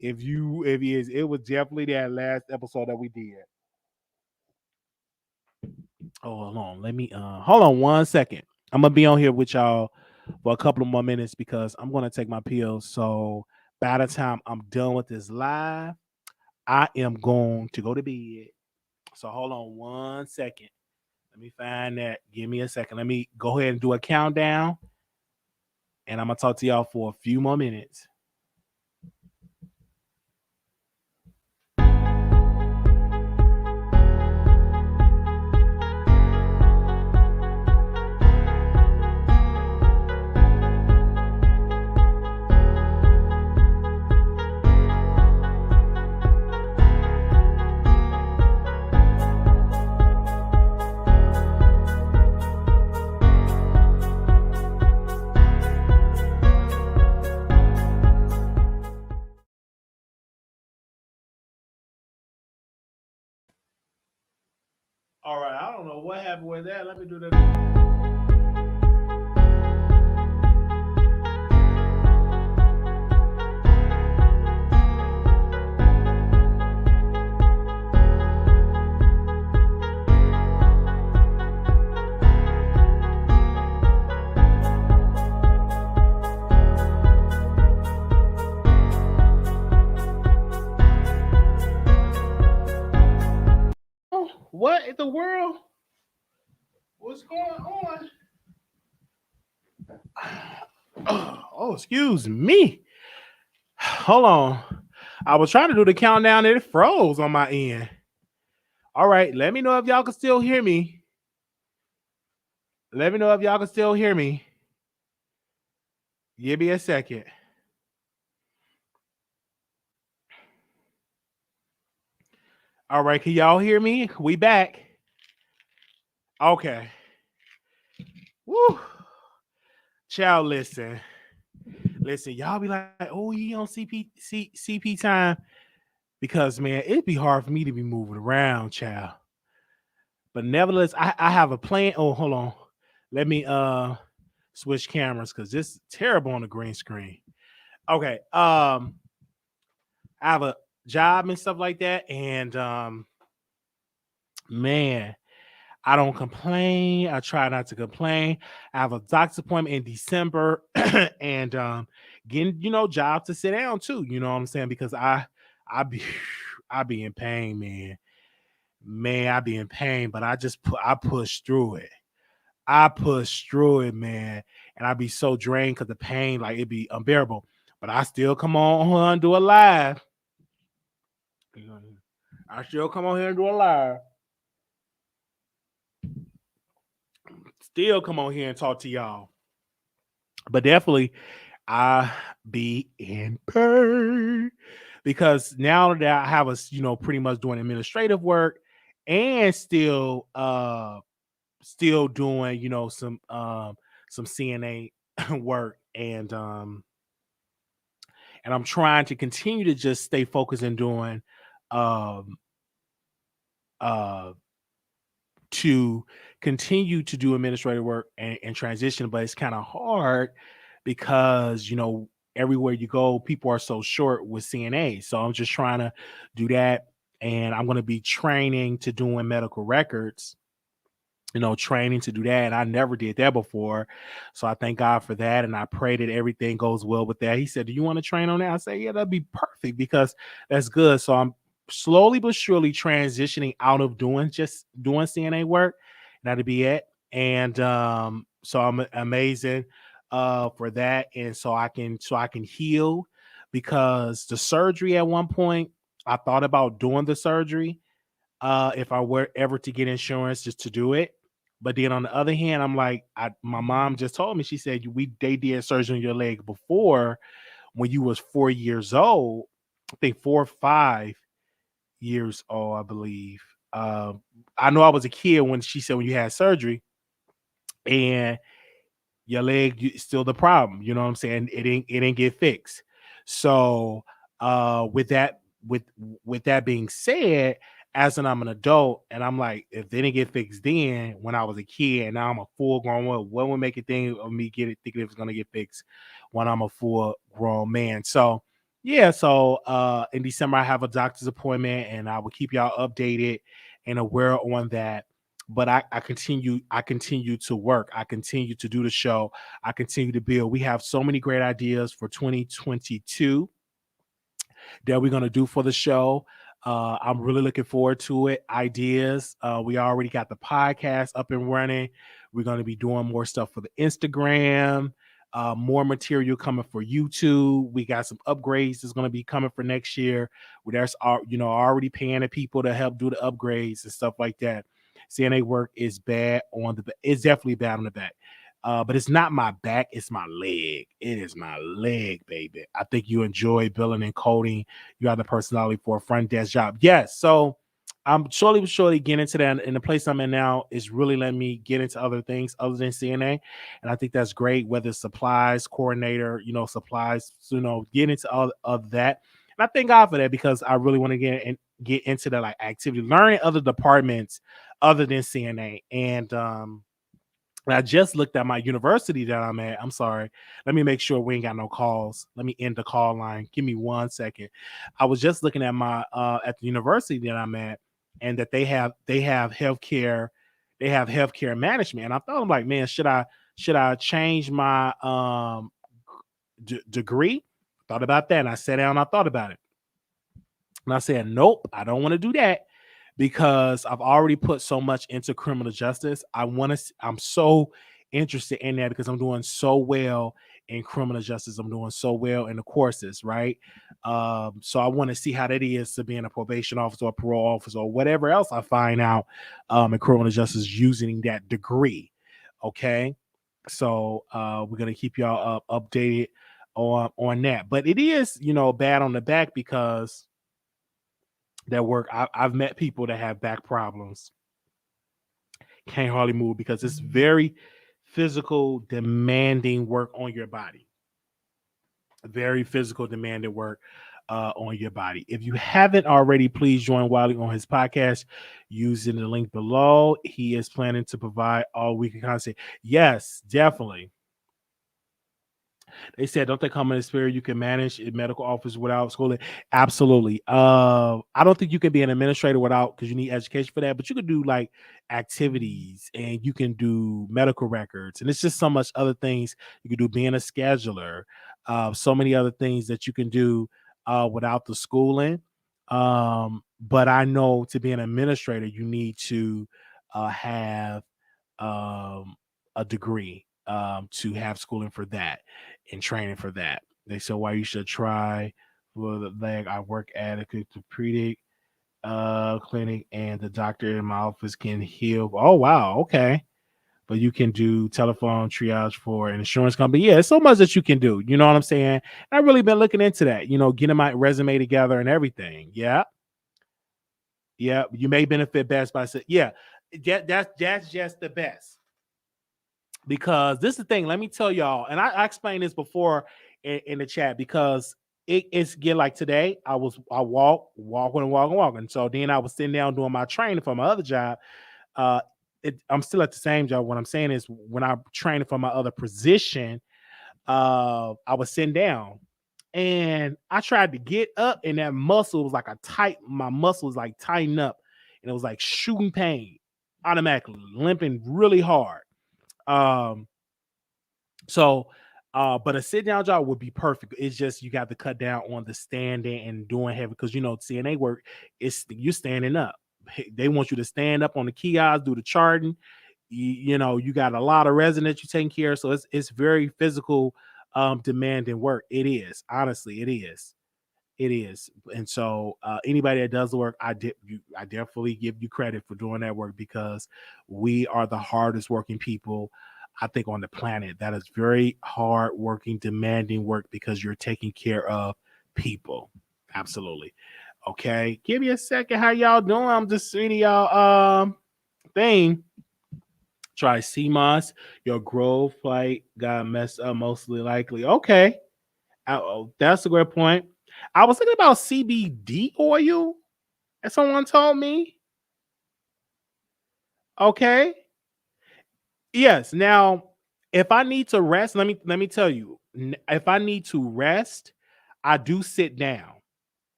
It was definitely that last episode that we did. Oh, hold on. Let me hold on 1 second. I'm gonna be on here with y'all for a couple of more minutes because I'm gonna take my pills. So by the time I'm done with this live, I am going to go to bed. So hold on 1 second. Let me find that. Give me a second. Let me go ahead and do a countdown. And I'm gonna talk to y'all for a few more minutes. All right, I don't know what happened with that. Let me do that. What in the world? What's going on? Oh, excuse me. Hold on. I was trying to do the countdown and it froze on my end. All right, let me know if y'all can still hear me. Let me know if y'all can still hear me. Give me a second. All right, can y'all hear me? We back. Okay. Woo. Child, listen. Listen, y'all be like, oh, he on CP time. Because man, it'd be hard for me to be moving around, child. But nevertheless, I have a plan. Oh, hold on. Let me switch cameras because this is terrible on the green screen. Okay. I have a job and stuff like that. And man, I don't complain. I try not to complain. I have a doctor's appointment in December and getting, job to sit down too. You know what I'm saying? Because I be I be in pain, man. Man, I be in pain, but I push through it. I push through it, man. And I be so drained because the pain, like it be unbearable. But I still come on here and do a live. I still come on here and do a live. Still come on here and talk to y'all. But definitely, I be in pain because now that I have us, pretty much doing administrative work and still doing, some CNA work and I'm trying to continue to just stay focused in doing um uh to continue to do administrative work and transition, but it's kind of hard because everywhere you go, people are so short with CNA. So I'm just trying to do that, and I'm going to be training to doing medical records. Training to do that. I never did that before. So I thank God for that. And I pray that everything goes well with that. He said, do you want to train on that? I say, yeah, that'd be perfect because that's good. So I'm slowly but surely transitioning out of doing CNA work. That'd be it. And so I'm amazing for that. And so I can heal because the surgery at one point, I thought about doing the surgery if I were ever to get insurance just to do it. But then on the other hand, I'm like, my mom just told me, she said, they did surgery on your leg before when you was 4 years old. I think 4 or 5 years old, I believe. I know I was a kid when she said when you had surgery and your leg still the problem. You know what I'm saying? It didn't get fixed. So with that being said, as I'm an adult, and I'm like, if they didn't get fixed then when I was a kid, and now I'm a full grown one, what would make it think of me thinking it was gonna get fixed when I'm a full grown man? So yeah, so in December I have a doctor's appointment, and I will keep y'all updated and aware on that. but I continue to work. I continue to do the show. I continue to build. We have so many great ideas for 2022 that we're going to do for the show. I'm really looking forward to it. Ideas. We already got the podcast up and running. We're going to be doing more stuff for the Instagram. More material coming for YouTube. We got some upgrades that's going to be coming for next year. Where there's already paying the people to help do the upgrades and stuff like that. CNA work is bad on the. It's definitely bad on the back. But it's not my back, it's my leg. It is my leg, baby. I think you enjoy billing and coding. You have the personality for a front desk job. Yes. So I'm surely getting into that. And the place I'm in now is really letting me get into other things other than CNA. And I think that's great, whether it's supplies, coordinator, supplies, get into all of that. And I thank God for that because I really want to get into that like activity, learning other departments other than CNA. And I just looked at my university that I'm at. I'm sorry. Let me make sure we ain't got no calls. Let me end the call line. Give me 1 second. I was just looking at my at the university that I'm at, and that they have healthcare. They have healthcare management. And I thought, I'm like, man, should I change my degree? Thought about that, and I sat down. And I thought about it, and I said, nope, I don't want to do that. Because I've already put so much into criminal justice. I'm so interested in that because I'm doing so well in criminal justice. I'm doing so well in the courses, right? So I want to see how that is to being a probation officer or parole officer or whatever else I find out in criminal justice using that degree. Okay. So we're going to keep y'all updated on that. But it is, bad on the back because that work. I've met people that have back problems, can't hardly move because it's very physical, demanding work on your body. Very physical, demanding work on your body. If you haven't already, please join Wiley on his podcast using the link below. He is planning to provide all weekend content. Yes, definitely. They said, don't they come in the spirit you can manage a medical office without schooling? Absolutely. I don't think you can be an administrator without, because you need education for that, but you can do like activities and you can do medical records. And it's just so much other things you can do, being a scheduler, so many other things that you can do without the schooling. But I know to be an administrator, you need to have a degree to have schooling for that and training for that. They said why you should try for the leg. I work at a orthopedic clinic and the doctor in my office can heal. Oh wow, okay. But you can do telephone triage for an insurance company. Yeah, it's so much that you can do. You know what I'm saying? I've really been looking into that, getting my resume together and everything. Yeah. Yeah. You may benefit best by saying, yeah, that's just the best. Because this is the thing, let me tell y'all, and I explained this before in the chat, because it's get like today, I walking. So then I was sitting down doing my training for my other job. I'm still at the same job. What I'm saying is when I'm training for my other position, I was sitting down and I tried to get up and that muscle was like my muscle was like tightened up and it was like shooting pain, automatically limping really hard. But a sit down job would be perfect. It's just you got to cut down on the standing and doing heavy because CNA work is you're standing up. They want you to stand up on the kiosk, do the charting. You got a lot of residents you're taking care of, so it's very physical, demanding work. It is, honestly, it is. It is. And so anybody that does the work, I definitely give you credit for doing that work because we are the hardest working people, I think, on the planet. That is very hard working, demanding work because you're taking care of people. Absolutely. Okay. Give me a second. How y'all doing? I'm just reading y'all thing. Try CMOS. Your growth flight got messed up, mostly likely. Okay. That's a great point. I was thinking about CBD oil, as someone told me. Okay. Yes. Now, if I need to rest, let me tell you. If I need to rest, I do sit down.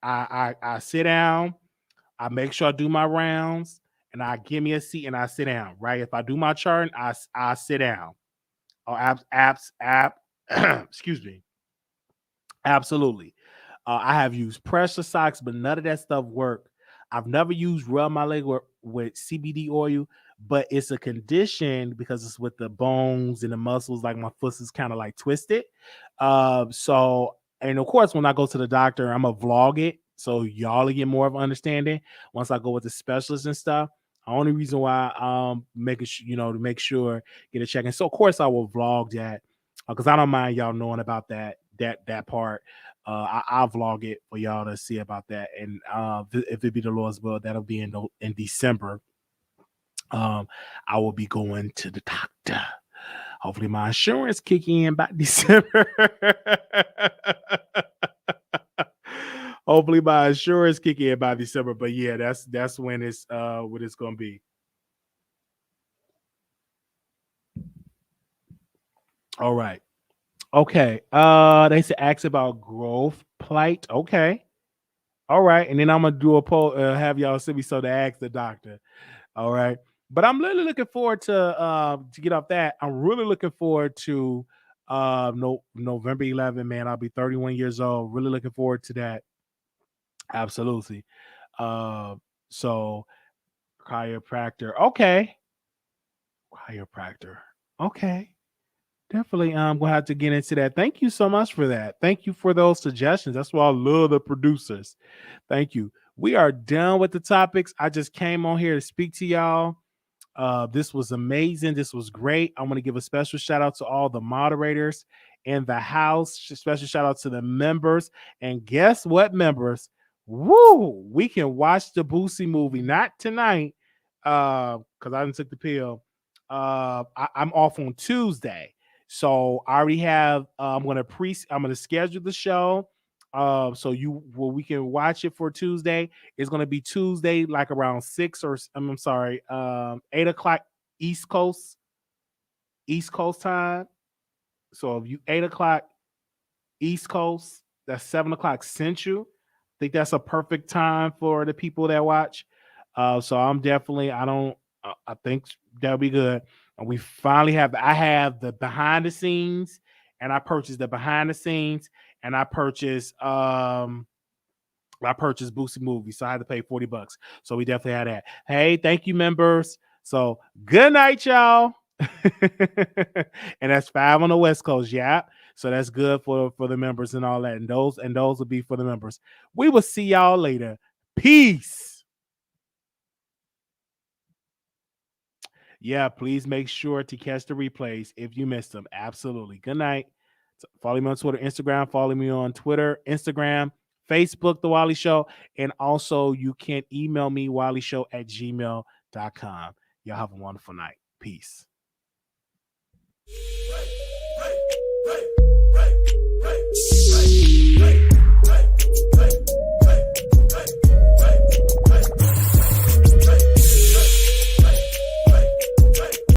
I sit down. I make sure I do my rounds, and I give me a seat and I sit down. Right. If I do my chart, I sit down. Oh, excuse me. Absolutely. I have used pressure socks, but none of that stuff worked. I've never used rub my leg with CBD oil, but it's a condition because it's with the bones and the muscles. Like my foot is kind of like twisted. So, and of course, when I go to the doctor, I'm gonna vlog it so y'all get more of an understanding once I go with the specialist and stuff. The only reason why making sure, to make sure get a check. And so of course I will vlog that because I don't mind y'all knowing about that part. I'll vlog it for y'all to see about that. And if it be the Lord's will, that'll be in December. I will be going to the doctor. Hopefully my insurance kick in by December. Hopefully my insurance kick in by December. But yeah, that's when it's what it's gonna be. All right. Okay. They said ask about growth plight. Okay. All right. And then I'm gonna do a poll, have y'all send me so to ask the doctor. All right. But I'm really looking forward to get off that. I'm really looking forward to November 11, man. I'll be 31 years old. Really looking forward to that. Absolutely. So chiropractor. Okay. Chiropractor. Okay. Definitely, I'm gonna have to get into that. Thank you so much for that. Thank you for those suggestions. That's why I love the producers. Thank you. We are done with the topics. I just came on here to speak to y'all. This was amazing. This was great. I want to give a special shout out to all the moderators in the house. Special shout out to the members. And guess what, members? Woo! We can watch the Boosie movie. Not tonight, because I didn't take the pill. I'm off on Tuesday. So I already have. I'm gonna schedule the show. So we can watch it for Tuesday. It's gonna be Tuesday, like around 6 or I'm sorry, 8 o'clock East Coast time. So if you 8 o'clock East Coast, that's 7 o'clock Central. I think that's a perfect time for the people that watch. So I'm definitely. I think that'll be good. And we finally I have the behind the scenes, and I purchased the behind the scenes, and I purchased Boosie movie. So I had to pay $40. So we definitely had that. Hey, thank you, members. So good night, y'all. And that's 5 on the West Coast. Yeah. So that's good for the members and all that. And those will be for the members. We will see y'all later. Peace. Yeah, please make sure to catch the replays if you missed them. Absolutely. Good night. Follow me on Twitter, Instagram. Follow me on Twitter, Instagram, Facebook, The Wiley Show. And also, you can email me, wileyshow@gmail.com. Y'all have a wonderful night. Peace.